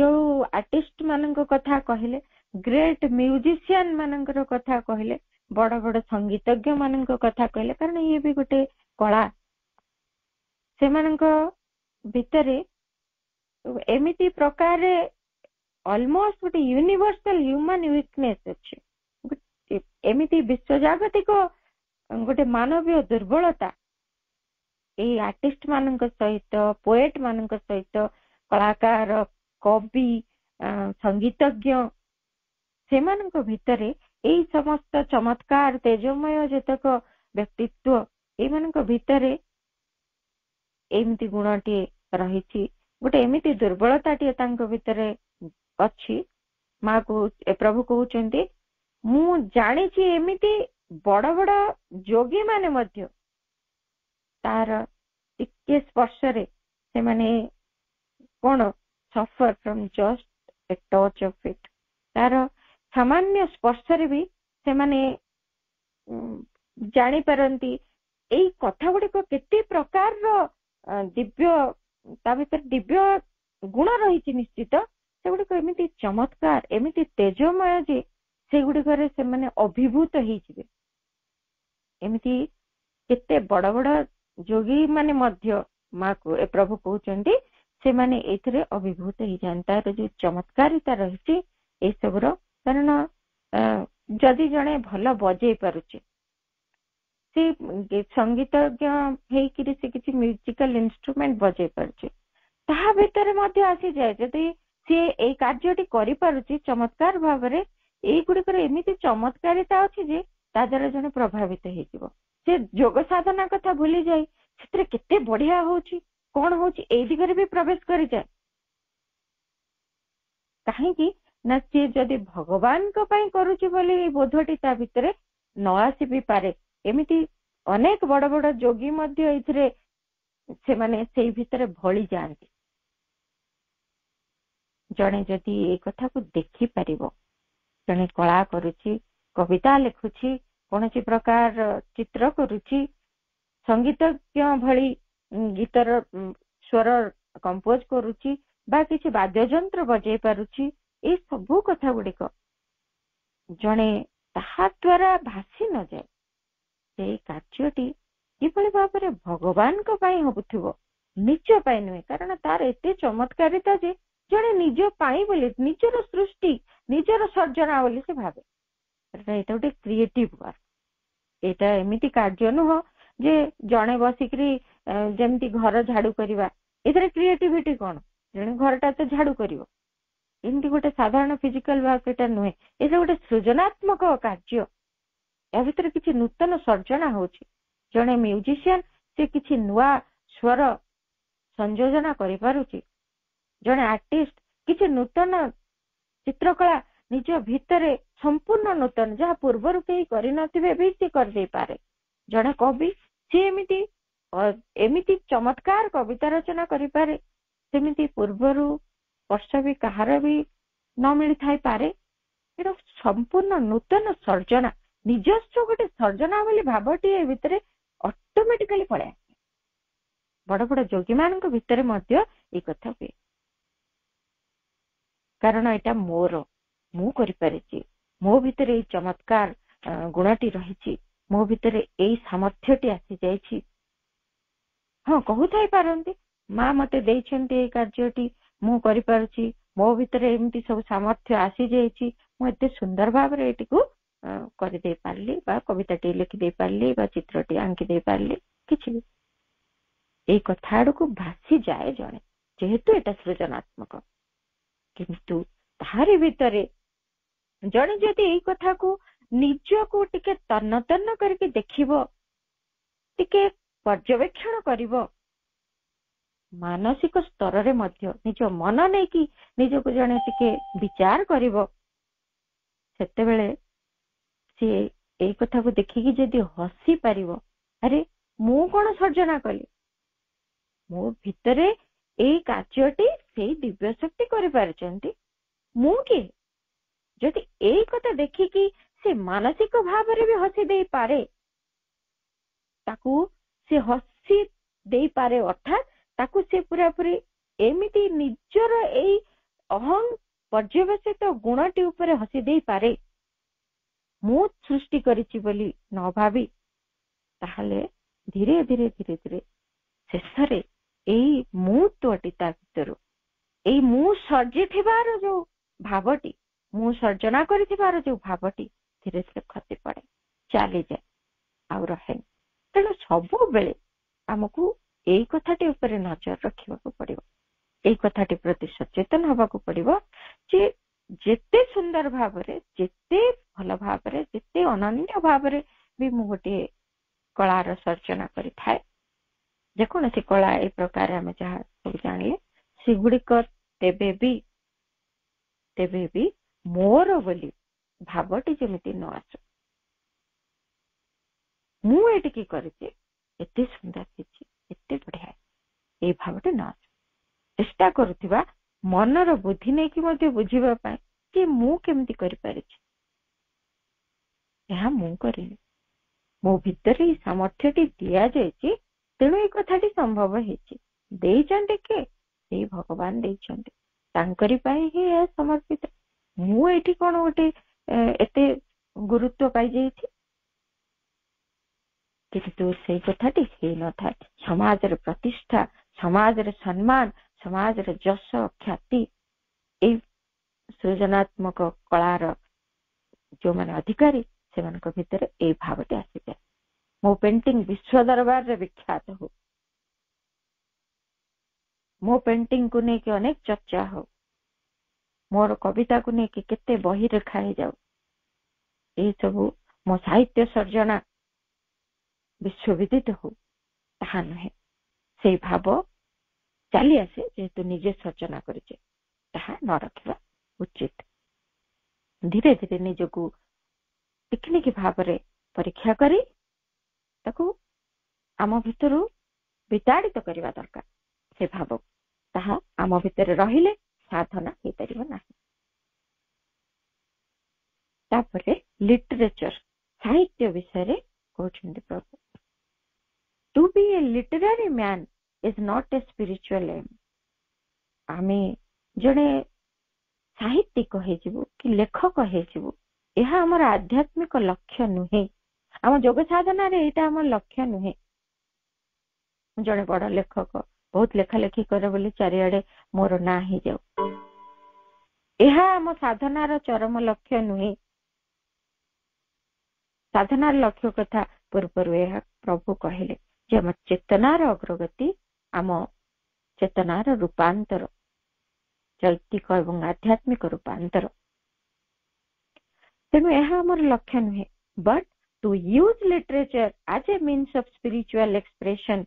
ଯୋଉ ଆର୍ଟିଷ୍ଟ ମାନଙ୍କ କଥା କହିଲେ, ଗ୍ରେଟ୍ ମ୍ୟୁଜିସିଆନ ମାନଙ୍କର କଥା କହିଲେ, ବଡ ବଡ ସଙ୍ଗୀତଜ୍ଞ ମାନଙ୍କ କଥା କହିଲେ, କାରଣ ଇଏ ବି ଗୋଟେ କଳା। ସେମାନଙ୍କ ଭିତରେ ଏମିତି ପ୍ରକାରରେ ଅଲମୋଷ୍ଟ ଗୋଟେ ୟୁନିଭର୍ସାଲ ହ୍ୟୁମାନ ୱିକନେସ ଅଛି, ଏମିତି ବିଶ୍ୱଜାଗତିକ ଗୋଟେ ମାନବୀୟ ଦୁର୍ବଳତା ଏଇ ଆର୍ଟିଷ୍ଟ ମାନଙ୍କ ସହିତ, ପୋଏଟ ମାନଙ୍କ ସହିତ, କଳାକାର, କବି, ସଙ୍ଗୀତଜ୍ଞ, ସେମାନଙ୍କ ଭିତରେ ଏଇ ସମସ୍ତ ଚମତ୍କାର, ତେଜମୟ ଯେତକ ବ୍ୟକ୍ତିତ୍ୱ, ଏଇମାନଙ୍କ ଭିତରେ ଏମିତି ଗୁଣଟିଏ ରହିଛି, ଗୋଟେ ଏମିତି ଦୁର୍ବଳତାଟିଏ ତାଙ୍କ ଭିତରେ ଅଛି। ପ୍ରଭୁ କହୁଛନ୍ତି, ମୁଁ ଜାଣିଛି ଏମିତି ବଡ ବଡ ଯୋଗୀ ମାନେ ମଧ୍ୟ ତାର ଟିକେ ସ୍ପର୍ଶରେ ସେମାନେ କଣ suffer from just a touch of it, ତାର ସାମାନ୍ୟ ସ୍ପର୍ଶରେ ବି ସେମାନେ ଜାଣିପାରନ୍ତି ଏଇ କଥା ଗୁଡିକ କେତେ ପ୍ରକାରର ଦିବ୍ୟ, ତା ଭିତରେ ଦିବ୍ୟ ଗୁଣ ରହିଛି। ନିଶ୍ଚିତ ସେଗୁଡିକ ଏମିତି ଚମତ୍କାର, ଏମିତି ତେଜମୟ ଯେ ସେଗୁଡିକରେ ସେମାନେ ଅଭିଭୂତ ହେଇଯିବେ। ଏମିତି କେତେ ବଡ ବଡ ଯୋଗୀ ମାନେ ମଧ୍ୟ ଏ ପ୍ରଭୁ କହୁଛନ୍ତି ସେମାନେ ଏଇଥିରେ ଅଭିଭୂତ ହେଇଯାନ୍ତି। ତାର ଯୋଉ ଚମତ୍କାରିତା ରହିଛି ଏସବୁର, କାରଣ ଯଦି ଜଣେ ଭଲ ବଜେଇ ପାରୁଛି, ସେ ସଙ୍ଗୀତଜ୍ଞ ହେଇକିରି ସେ କିଛି ମ୍ୟୁଜିକାଲ ଇନଷ୍ଟ୍ରୁମେଣ୍ଟ ବଜେଇ ପାରୁଛି, ତାହା ଭିତରେ ମଧ୍ୟ ଆସିଯାଏ ଯଦି ସିଏ ଏଇ କାର୍ଯ୍ୟଟି କରିପାରୁଛି ଚମତ୍କାର ଭାବରେ, ଏଇଗୁଡିକର ଏମିତି ଚମତ୍କାରିତା ଅଛି ଯେ ତା ଦ୍ୱାରା ଜଣେ ପ୍ରଭାବିତ ହେଇଯିବ। ସେ ଯୋଗ ସାଧନା କଥା ଭୁଲିଯାଇ ସେଥିରେ କେତେ ବଢିଆ ହଉଛି, କଣ ହଉଛି, ଏଇ ଦିଗରେ ବି ପ୍ରବେଶ କରିଯାଏ। କାହିଁକି ନା ସିଏ ଯଦି ଭଗବାନଙ୍କ ପାଇଁ କରୁଛି ବୋଲି ଏଇ ବୋଧଟି ତା ଭିତରେ ନ ଆସି ବି ପାରେ। ଏମିତି ଅନେକ ବଡ ବଡ ଯୋଗୀ ମଧ୍ୟ ଏଇଥିରେ ସେମାନେ ସେଇ ଭିତରେ ଭଳି ଯାଆନ୍ତି। ଜଣେ ଯଦି ଏଇ କଥାକୁ ଦେଖିପାରିବ, ଜଣେ କଳା କରୁଛି, କବିତା ଲେଖୁଛି, କୌଣସି ପ୍ରକାର ଚିତ୍ର କରୁଛି, ସଙ୍ଗୀତଜ୍ଞ ଭଳି ଗୀତର ସ୍ୱର କମ୍ପୋଜ କରୁଛି ବା କିଛି ବାଦ୍ୟଯନ୍ତ୍ର ବଜେଇ ପାରୁଛି, ଏଇ ସବୁ କଥା ଗୁଡିକ ଜଣେ ତାହା ଦ୍ୱାରା ଭାସି ନଯାଏ ସେଇ କାର୍ଯ୍ୟଟି କିଭଳି ଭାବରେ ଭଗବାନଙ୍କ ପାଇଁ ହଉଥିବ, ନିଜ ପାଇଁ ନୁହେଁ। କାରଣ ତାର ଏତେ ଚମତ୍କାରିତା ଯେ ଜଣେ ନିଜ ପାଇଁ ବୋଲି, ନିଜର ସୃଷ୍ଟି, ନିଜର ସର୍ଜନା ବୋଲି ସେ ଭାବେ। ଏଇଟା ଗୋଟେ କ୍ରିଏଟିଭ ୱାର୍କ। ଏଇଟା ଏମିତି କାର୍ଯ୍ୟ ନୁହଁ ଯେ ଜଣେ ବସିକିରି ଯେମିତି ଘର ଝାଡୁ କରିବା, ଏଥିରେ କ୍ରିଏଟିଭିଟି କଣ? ଜଣେ ଘରଟା ତ ଝାଡୁ କରିବ, ଏମିତି ଗୋଟେ ସାଧାରଣ ଫିଜିକାଲ ୱାର୍କ ଏଟା ନୁହେଁ। ଏଇଟା ଗୋଟେ ସୃଜନାତ୍ମକ କାର୍ଯ୍ୟ, ଏହା ଭିତରେ କିଛି ନୂତନ ସର୍ଜନା ହଉଛି। ଜଣେ ମ୍ୟୁଜିସିଆନ ସେ କିଛି ନୂଆ ସ୍ୱର ସଂଯୋଜନା କରିପାରୁଛି, ଜଣେ ଆର୍ଟିଷ୍ଟ କିଛି ନୂତନ ଚିତ୍ରକଳା ନିଜ ଭିତରେ ସମ୍ପୂର୍ଣ୍ଣ ନୂତନ, ଯାହା ପୂର୍ବରୁ କେହି କରିନଥିବେ ବି ସେ କରିଦେଇପାରେ। ଜଣେ କବି ସିଏ ଏମିତି ଚମତ୍କାର କବିତା ରଚନା କରିପାରେ, ସେମିତି ପୂର୍ବରୁ ସ୍ପର୍ଶ ବି କାହାର ବି ନ ମିଳିଥାଇପାରେ। ଏଟା ସମ୍ପୂର୍ଣ୍ଣ ନୂତନ ସର୍ଜନା, ନିଜସ୍ୱ ଗୋଟେ ସର୍ଜନା ବୋଲି ଭାବଟିଏ ଏ ଭିତରେ ଅଟୋମେଟିକାଲି ପଳେଇ ଆସେ। ବଡ ବଡ ଯୋଗୀ ମାନଙ୍କ ଭିତରେ ମଧ୍ୟ ଏଇ କଥା ହୁଏ, କାରଣ ଏଇଟା ମୋର, ମୁଁ କରିପାରିଛି, ମୋ ଭିତରେ ଏଇ ଚମତ୍କାର ଗୁଣଟି ରହିଛି, ମୋ ଭିତରେ ଏଇ ସାମର୍ଥ୍ୟଟି ଆସିଯାଇଛି। ହଁ, କହୁଥାଇ ପାରନ୍ତି ମା ମତେ ଦେଇଛନ୍ତି ଏଇ କାର୍ଯ୍ୟଟି, ମୁଁ କରିପାରୁଛି, ମୋ ଭିତରେ ଏମିତି ସବୁ ସାମର୍ଥ୍ୟ ଆସିଯାଇଛି, ମୁଁ ଏତେ ସୁନ୍ଦର ଭାବରେ ଏଇଟିକୁ କରିଦେଇ ପାରିଲି, ବା କବିତାଟି ଲେଖିଦେଇ ପାରିଲି, ବା ଚିତ୍ରଟି ଆଙ୍କି ଦେଇ ପାରିଲି, କିଛି ବି ଏଇ କଥା ଆଡକୁ ଭାସିଯାଏ ଜଣେ, ଯେହେତୁ ଏଟା ସୃଜନାତ୍ମକ। କିନ୍ତୁ ତାହାରି ଭିତରେ ଜଣେ ଯଦି ଏଇ କଥାକୁ ନିଜକୁ ଟିକେ ତନ୍ନ ତନ୍ନ କରିକି ଦେଖିବ, ଟିକେ ପର୍ଯ୍ୟବେକ୍ଷଣ କରିବ, ମାନସିକ ସ୍ତରରେ ମଧ୍ୟ ନିଜ ମନ ନେଇକି ନିଜକୁ ଜଣେ ଟିକେ ବିଚାର କରିବ, ସେତେବେଳେ ସିଏ ଏଇ କଥାକୁ ଦେଖିକି ଯଦି ହସି ପାରିବ, ଆରେ ମୁଁ କଣ ସର୍ଜନା କଲି, ମୋ ଭିତରେ ଏଇ କାର୍ଯ୍ୟଟି ସେଇ ଦିବ୍ୟ ଶକ୍ତି କରିପାରିଛନ୍ତି, ମୁଁ କିଏ? ଯଦି ଏଇ କଥା ଦେଖିକି ସେ ମାନସିକ ଭାବରେ ବି ହସି ଦେଇପାରେ, ତାକୁ ସେ ହସି ଦେଇପାରେ, ଅର୍ଥାତ୍ ତାକୁ ସେ ପୁରାପୁରି ଏମିତି ନିଜର ଏଇ ଅହଂ ପର୍ଯ୍ୟବେସିତ ଗୁଣଟି ଉପରେ ହସି ଦେଇପାରେ, ମୁଁ ସୃଷ୍ଟି କରିଛି ବୋଲି ନ ଭାବି, ତାହେଲେ ଧୀରେ ଧୀରେ ଧୀରେ ଧୀରେ ଶେଷରେ ଏଇ ମୁଁ ତୋଟି ତା ଭିତରୁ, ଏଇ ମୁଁ ସର୍ଜିଥିବାର ଯୋଉ ଭାବଟି, ମୁଁ ସର୍ଜନା କରିଥିବାର ଯୋଉ ଭାବଟି ଧୀରେ ଧୀରେ ଖସି ପଡେ, ଚାଲିଯାଏ, ଆଉ ରହେନି। ତେଣୁ ସବୁବେଳେ ଆମକୁ ଏଇ କଥାଟି ଉପରେ ନଜର ରଖିବାକୁ ପଡିବ, ଏଇ କଥାଟି ପ୍ରତି ସଚେତନ ହବାକୁ ପଡିବ ଯେ ଯେତେ ସୁନ୍ଦର ଭାବରେ, ଯେତେ ଭଲ ଭାବରେ, ଯେତେ ଅନନ୍ୟ ଭାବରେ ବି ମୁଁ ଗୋଟିଏ କଳାର ସର୍ଜନା କରିଥାଏ, ଯେକୌଣସି କଳା ଏଇ ପ୍ରକାର ଆମେ ଯାହା ସବୁ ଜାଣିଲେ, ସେଗୁଡିକ ତେବେ ବି ମୋର ବୋଲି ଭାବଟି ଯେମିତି ନ ଆସୁ, ମୁଁ ଏଠିକି କରିଛି, ଏତେ ସୁନ୍ଦର ହେଇଛି, ଏତେ ବଢିଆ, ଏଇ ଭାବଟି ନ ଆସୁ। ଚେଷ୍ଟା କରୁଥିବା ମନର ବୁଦ୍ଧି ନେଇକି ମଧ୍ୟ ବୁଝିବା ପାଇଁ ଯେ ମୁଁ କେମିତି କରିପାରିଛି, ଏହା ମୁଁ କରିନି, ମୋ ଭିତରେ ଏଇ ସାମର୍ଥ୍ୟଟି ଦିଆଯାଇଛି, ତେଣୁ ଏଇ କଥାଟି ସମ୍ଭବ ହେଇଛି। ଦେଇଛନ୍ତି କିଏ? ସେଇ ଭଗବାନ ଦେଇଛନ୍ତି, ତାଙ୍କରି ପାଇଁ ହିଁ ଏହା ସମର୍ପିତ। ମୁଁ ଏଇଠି କଣ ଗୋଟେ ଏତେ ଗୁରୁତ୍ୱ ପାଇଯାଇଛି, କିନ୍ତୁ ସେଇ କଥାଟି ହେଇନଥାଏ। ସମାଜର ପ୍ରତିଷ୍ଠା, ସମାଜର ସମ୍ମାନ, ସମାଜର ଯଶ ଖ୍ୟାତି, ଏଇ ସୃଜନାତ୍ମକ କଳାର ଯୋଉମାନେ ଅଧିକାରୀ, ସେମାନଙ୍କ ଭିତରେ ଏଇ ଭାବଟି ଆସିଯାଏ। ମୋ ପେଣ୍ଟିଂ ବିଶ୍ୱ ଦରବାରରେ ବିଖ୍ୟାତ ହଉ, ମୋ ପେଣ୍ଟିଂକୁ ନେଇକି ଅନେକ ଚର୍ଚ୍ଚା ହଉ, ମୋର କବିତାକୁ ନେଇକି କେତେ ବହି ଲେଖା ହେଇଯାଉ, ଏଇ ସବୁ ମୋ ସାହିତ୍ୟ ସର୍ଜନା ବିଶ୍ୱବିଦିତ ହଉ, ତାହା ନୁହେଁ। ସେଇ ଭାବ ଚାଲି ଆସେ, ଯେହେତୁ ନିଜେ ସର୍ଜନା କରିଛେ, ତାହା ନ ରଖିବା ଉଚିତ। ଧୀରେ ଧୀରେ ନିଜକୁ ଟିକିନିକି ଭାବରେ ପରୀକ୍ଷା କରି ତାକୁ ଆମ ଭିତରୁ ବିତାଡ଼ିତ କରିବା ଦରକାର। ସେ ଭାବ ତାହା ଆମ ଭିତରେ ରହିଲେ ସାଧନା ହେଇପାରିବ ନାହିଁ। ତାପରେ ଲିଟରେଚର, ସାହିତ୍ୟ ବିଷୟରେ କହୁଛନ୍ତି ପ୍ରଭୁ, to be a literary man is not a spiritual aim. ଆମେ ଜଣେ ସାହିତ୍ୟିକ ହେଇଯିବୁ କି ଲେଖକ ହେଇଯିବୁ, ଏହା ଆମର ଆଧ୍ୟାତ୍ମିକ ଲକ୍ଷ୍ୟ ନୁହେଁ। ଆମ ଯୋଗ ସାଧନାରେ ଏଇଟା ଆମର ଲକ୍ଷ୍ୟ ନୁହେଁ। ଜଣେ ବଡ ଲେଖକ, ବହୁତ ଲେଖା ଲେଖି କରେ ବୋଲି ଚାରିଆଡେ ମୋର ନାଁ ହେଇଯାଉ, ଏହା ଆମ ସାଧନାର ଚରମ ଲକ୍ଷ୍ୟ ନୁହେଁ। ସାଧନାର ଲକ୍ଷ୍ୟ କଥା ପୂର୍ବରୁ ଏହା ପ୍ରଭୁ କହିଲେ ଯେ ଆମ ଚେତନାର ଅଗ୍ରଗତି, ଆମ ଚେତନାର ରୂପାନ୍ତର, ଚୈତିକ ଏବଂ ଆଧ୍ୟାତ୍ମିକ ରୂପାନ୍ତର। ତେଣୁ ଏହା ଆମର ଲକ୍ଷ୍ୟ ନୁହେଁ। But two use literature as a means of spiritual expression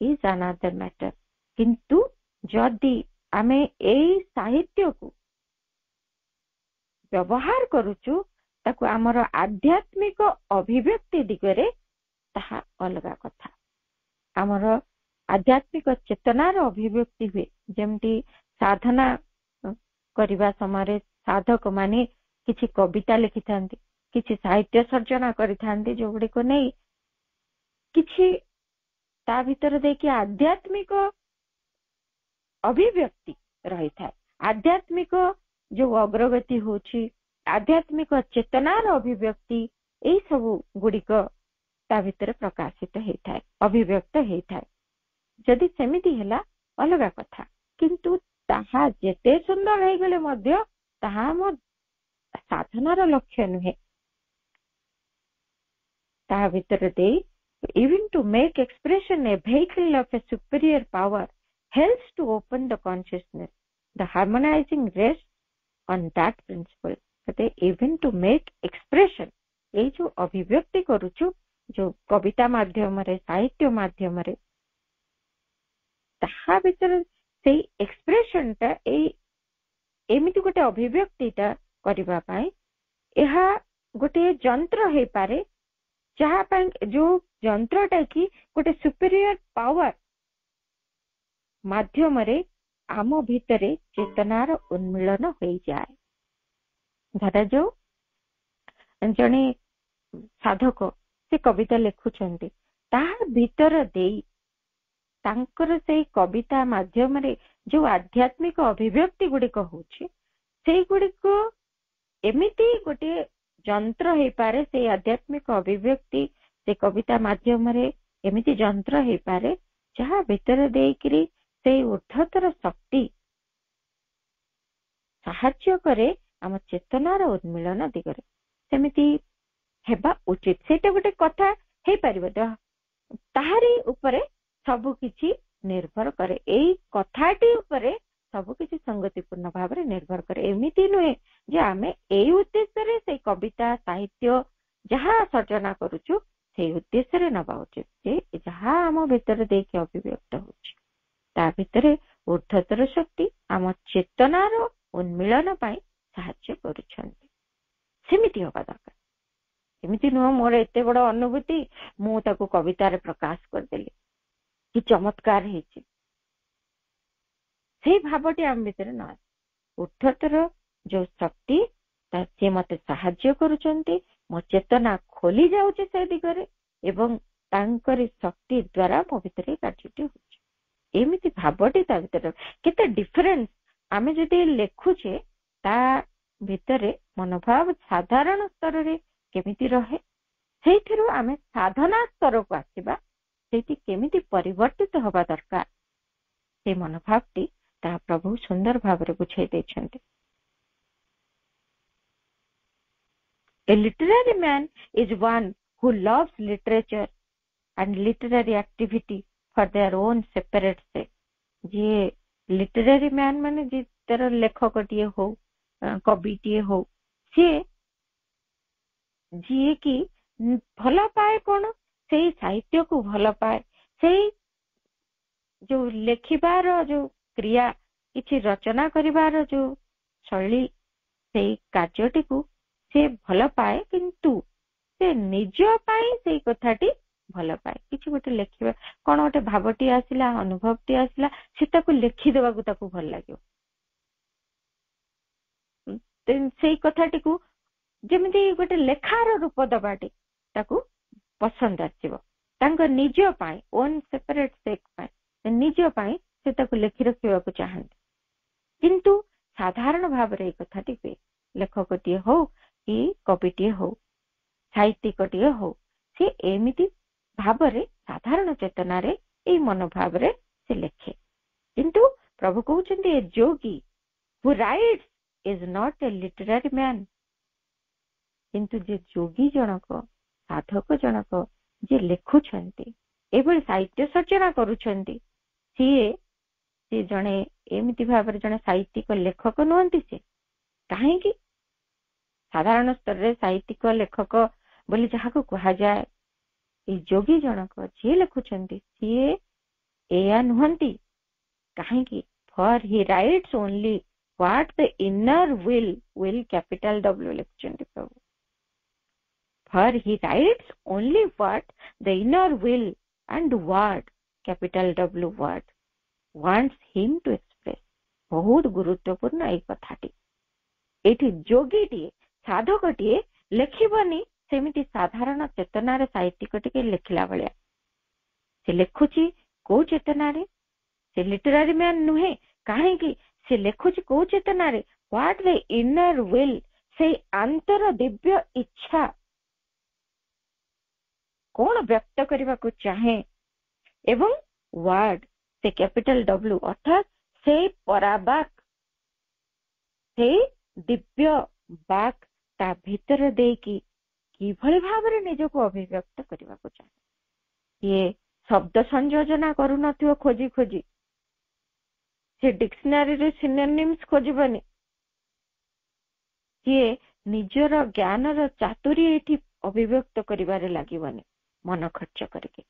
is another matter. କିନ୍ତୁ ଯଦି ଆମେ ଏଇ ସାହିତ୍ୟକୁ ବ୍ୟବହାର କରୁଛୁ, ତାକୁ ଆମର ଆଧ୍ୟାତ୍ମିକ ଅଭିବ୍ୟକ୍ତି ଦିଗରେ, ତାହା ଅଲଗା କଥା। ଆମର ଆଧ୍ୟାତ୍ମିକ ଚେତନାର ଅଭିବ୍ୟକ୍ତି ହୁଏ। ଯେମିତି ସାଧନା କରିବା ସମୟରେ ସାଧକ ମାନେ କିଛି କବିତା ଲେଖିଥାନ୍ତି, କିଛି ସାହିତ୍ୟ ସର୍ଜନା କରିଥାନ୍ତି, ଯୋଉଗୁଡିକ ନେଇ କିଛି ତା ଭିତରେ ଦେଇକି ଆଧ୍ୟାତ୍ମିକ ଅଭିବ୍ୟକ୍ତି ରହିଥାଏ। ଆଧ୍ୟାତ୍ମିକ ଯୋଉ ଅଗ୍ରଗତି ହଉଛି, आध्यात्मिक चेतनार अभिव्यक्ति एई सबु गुड़िक ता भितर प्रकाशित होता है, अभिव्यक्त होता है। जदि सेमिति हेला अलगा कथा, किंतु ताहा जेते सुंदर हो गले मध्य ताहा मो साधनार लक्ष्य नुहे। ताहा भितर दे even to make expression a vehicle of a superior power helps to open the consciousness. The harmonizing rests on that principle. कहते even to make expression, ये जो अभिव्यक्ति करूछु जो कविता माध्यम रे साहित्य माध्यम रे ताहा भितर से एक्सप्रेशन टा एमिति गोटे अभिव्यक्तिटा करबा पाई एहा गोटे जंत्र हे पारे, जहाँ जो जंत्रटा कि गोटे सुपीरियर पावर माध्यम रे आम भितरे चेतनार उन्मिलन हो जाए। धरा जो जने साधक से कविता लिखुचंती ताहा भितर देई तांकर से कविता माध्यम रे जो आध्यात्मिक अभिव्यक्ति गुड़िक होछि से गुड़िक एमिति गोटे जंत्र हो पारे, से आध्यात्मिक अभिव्यक्ति से कविता माध्यम रे एमिति जंत्र हो पारे जहाँ भितर देकरी से ऊर्ध्वतर शक्ति साहाय्य करे आम चेतनार उन्मिलन दिगरे। सेमिति हेबा उचित, सेटा गोटे कथा हे परिबो ताहारी उपरे सब किछि निर्भर करे, एई कथाटी उपरे सब किछि संगतिपूर्ण भाव रे निर्भर करे। एमिति नुहे जे आमे एई उद्देश्य रे से कविता साहित्य जहाँ सर्जना करूछु से उद्देश्य रे नबा उचित जे जहाँ आम भितर देके अभिव्यक्त होछि ता भितरे ऊर्ध्वतर शक्ति आम चेतनार उन्मिलन पाई साहाय्य करूछन्ति। सेमिति होबा दरकार। एमिति नुह मोर एते बड़ अनुभूति मु ताको कविता रे प्रकाश कर देली कि चमत्कार हेछि, से भावटी आम भितर न ऊर्ध्वतर जो शक्ति से मते साहाय्य करूछन्ति, मो चेतना खोली जाउछि से दिगरे एवं तांकरी शक्ति द्वारा मो भितर कार्यटी होछि। एमिति भावटी ता भितर केते डिफरेंस आमे जदि लेखुछे ता भितरे मनोभाव साधारण स्तर रे केमिति रहे, सेथिरु आमे साधना स्तर को आसीबा सेति केमिति परिवर्तित होबा दरकार से मनोभावटी ता प्रभु सुंदर भाव रे बुझाई दैछन्ते। A literary man is one who loves literature and literary activity for their own separate sake. J literary man माने जे तरह लेखक टीए हो कवि टीए हो सी जी की भल पाए कौन से साहित्य को भल पाए, से जो लेखिबार जो क्रिया किछि रचना करिबार जो शैली से कार्यटी को से भल पाए, किंतु से निज पाए से कथाटी भल पाए। किछि गोटे लेखिबा कोन गोटे भावटी आसिला अनुभवटी आसिला से ताको लेखि देबा को ताको भल लागियो, से कथाटी को जेमिति गोटे लेखार रूप दबाटी ताको पसंद आसीबो तांको निज पाए ओन सेपरेट सेक पाए निज पाए से ताको लेखि रखिबा को चाहंती। किंतु साधारण भाव रे कथाटी पे लेखकटीए हो कि कविटीए हो साहित्यिकटीए हो से एमिति भाव रे साधारण चेतना रे ए मनोभाव रे से लेखे। किंतु प्रभु कहउछन्ति a yogi who writes is not a literary man, किंतु जे जोगी जनक साधक जनक जे लेखुछन्ति एबे साहित्य सर्जना करूछन्ति सी जने एमिति भाव रे जने साहित्यिक लेखक नहंती। से काहे कि साधारण स्तर रे साहित्यिक लेखक बोली जहाको कहा जाए ए जोगी जनक जे लेखुछन्ति सी एया नहंती। काहे कि for he writes only what the inner will capital W लेखुछन्ति प्रभु। For he writes only what the inner will and what capital W what wants him to express. बहुत गुरुत्वपूर्ण ए कथाटी एठी जोगीटी साधकटी लेखिबनी सेमिति साधारण चेतना रे साहित्यिकटी लेखिला भलिया से लेखुची को चेतना रे, से लिटरेरी मैन नुहे। काहे कि से लेखुची को चेतना रे व्हाट द इनर विल, ସେଇ ଆନ୍ତର ଦିବ୍ୟ ଇଚ୍ଛା କଣ ବ୍ୟକ୍ତ କରିବାକୁ ଚାହେଁ ଏବଂ ୱାର୍ଡ ସେ କ୍ୟାପିଟାଲ W ଅର୍ଥାତ୍ ସେଇ ପରାବାକ୍ ସେଇ ଦିବ୍ୟ ବାକ୍ ତା ଭିତରେ ଦେଇକି କିଭଳି ଭାବରେ ନିଜକୁ ଅଭିବ୍ୟକ୍ତ କରିବାକୁ ଚାହେଁ। ଇଏ ଶବ୍ଦ ସଂଯୋଜନା କରୁନଥିବ ଖୋଜି ଖୋଜି, ସେ ଡିକ୍ସନାରୀରେ ସିନୋନିମ୍ସ ଖୋଜିବନି, ସିଏ ନିଜର ଜ୍ଞାନର ଚାତୁରୀ ଏଠି ଅଭିବ୍ୟକ୍ତ କରିବାରେ ଲାଗିବନି ମନ ଖର୍ଚ୍ଚ କରିକି।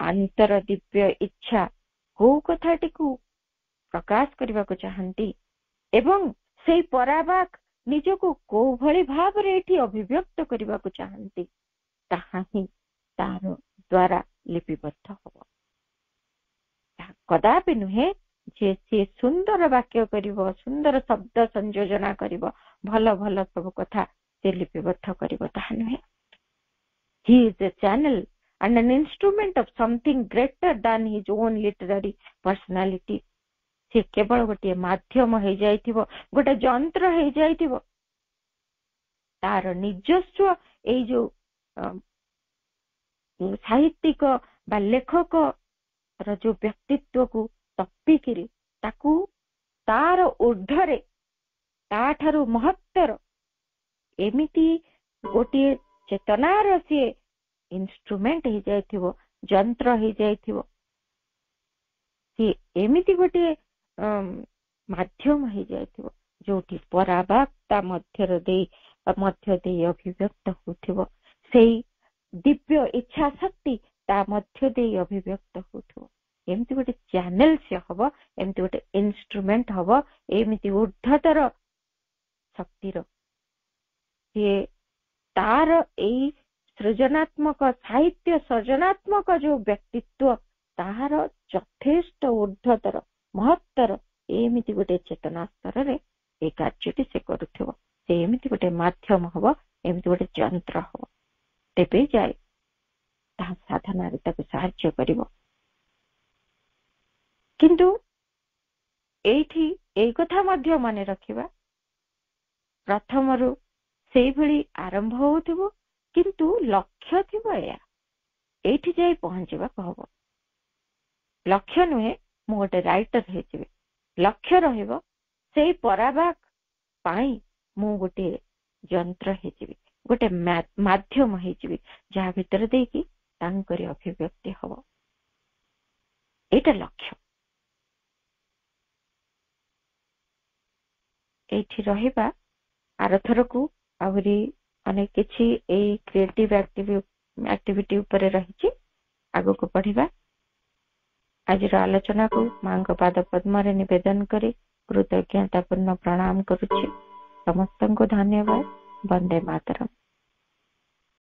ଆନ୍ତର ଦିବ୍ୟ ଇଚ୍ଛା କୋଉ କଥାଟିକୁ ପ୍ରକାଶ କରିବାକୁ ଚାହାନ୍ତି ଏବଂ ସେଇ ପରାବାକ୍ ନିଜକୁ କୋଉ ଭଳି ଭାବରେ ଏଠି ଅଭିବ୍ୟକ୍ତ କରିବାକୁ ଚାହାନ୍ତି, ତାହା ହିଁ ତାର ଦ୍ୱାରା ଲିପିବଦ୍ଧ ହବ। କଦାପି ନୁହେଁ ଯେ ସିଏ ସୁନ୍ଦର ବାକ୍ୟ କରିବ, ସୁନ୍ଦର ଶବ୍ଦ ସଂଯୋଜନା କରିବ, ଭଲ ଭଲ ସବୁ କଥା ସେ ଲିପିବଦ୍ଧ କରିବ, ତାହା ନୁହେଁ। He is a channel and an instrument of something greater than his own literary personality. ସେ କେବଳ ଗୋଟିଏ ମାଧ୍ୟମ ହେଇଯାଇଥିବ, ଗୋଟେ ଯନ୍ତ୍ର ହେଇଯାଇଥିବ, ତାର ନିଜସ୍ୱ ଏଇ ଯୋଉ ସାହିତ୍ୟିକ ବା ଲେଖକର ଯୋଉ ବ୍ୟକ୍ତିତ୍ୱକୁ ତପିକିରି ତାକୁ ତାର ଊର୍ଦ୍ଧ୍ୱରେ ତାଠାରୁ ମହତ୍ତର ଏମିତି ଗୋଟିଏ ଚେତନାର ସିଏ ଇନଷ୍ଟ୍ରୁମେଣ୍ଟ ହେଇଯାଇଥିବ, ଯନ୍ତ୍ର ହେଇଯାଇଥିବ, ସିଏ ଏମିତି ଗୋଟିଏ ମାଧ୍ୟମ ହେଇଯାଇଥିବ ଯୋଉଠି ପରାବାକ୍ ତା ମଧ୍ୟ ଦେଇ ଅଭିବ୍ୟକ୍ତ ହଉଥିବ, ସେଇ ଦିବ୍ୟ ଇଚ୍ଛା ଶକ୍ତି ତା ମଧ୍ୟ ଦେଇ ଅଭିବ୍ୟକ୍ତ ହଉଥିବ। ଏମିତି ଗୋଟେ ଚ୍ୟାନେଲ ସେ ହବ, ଏମିତି ଗୋଟେ ଇନଷ୍ଟ୍ରୁମେଣ୍ଟ ହବ, ଏମିତି ଊର୍ଦ୍ଧ୍ୱତର ଶକ୍ତିର ସିଏ ତାର ଏଇ ସୃଜନାତ୍ମକ ସାହିତ୍ୟ ସର୍ଜନାତ୍ମକ ଯୋଉ ବ୍ୟକ୍ତିତ୍ୱ ତାହାର ଯଥେଷ୍ଟ ଊର୍ଦ୍ଧ୍ୱତର ମହତ୍ତର ଏମିତି ଗୋଟେ ଚେତନା ସ୍ତରରେ ଏ କାର୍ଯ୍ୟଟି ସେ କରୁଥିବ। ସେ ଏମିତି ଗୋଟେ ମାଧ୍ୟମ ହବ, ଏମିତି ଗୋଟେ ଯନ୍ତ୍ର ହବ, ତେବେ ଯାଏ ତାହା ସାଧନାରେ ତାକୁ ସାହାଯ୍ୟ କରିବ। କିନ୍ତୁ ଏଇଠି ଏଇ କଥା ମଧ୍ୟ ମନେ ରଖିବା, ପ୍ରଥମରୁ ସେଇଭଳି ଆରମ୍ଭ ହଉଥିବ, କିନ୍ତୁ ଲକ୍ଷ୍ୟ ଥିବ ଏଇଆ, ଏଇଠି ଯାଇ ପହଞ୍ଚିବାକୁ ହବ। ଲକ୍ଷ୍ୟ ନୁହେଁ ମୁଁ ଗୋଟେ ରାଇଟର ହେଇଯିବି, ଲକ୍ଷ୍ୟ ରହିବ ସେଇ ପରାବାକ୍ ପାଇଁ ମୁଁ ଗୋଟେ ଯନ୍ତ୍ର ହେଇଯିବି, ଗୋଟେ ମାଧ୍ୟମ ହେଇଯିବି, ଯାହା ଭିତରେ ଦେଇକି ତାଙ୍କରି ଅଭିବ୍ୟକ୍ତି ହବ। ଏଇଟା ଲକ୍ଷ୍ୟ। ଏଇଠି ରହିବା, ଆରଥରକୁ ଆହୁରି ଅନେକ କିଛି ଏଇ କ୍ରିଏଟିଭ ଆକ୍ଟିଭିଟି ଉପରେ ରହିଛି, ଆଗକୁ ପଢିବା। ଆଜିର ଆଲୋଚନାକୁ ମାଙ୍କ ପାଦ ପଦ୍ମରେ ନିବେଦନ କରି କୃତଜ୍ଞତାପୂର୍ଣ୍ଣ ପ୍ରଣାମ କରୁଛି। ସମସ୍ତଙ୍କୁ ଧନ୍ୟବାଦ। ବନ୍ଦେ ମାତରମ୍।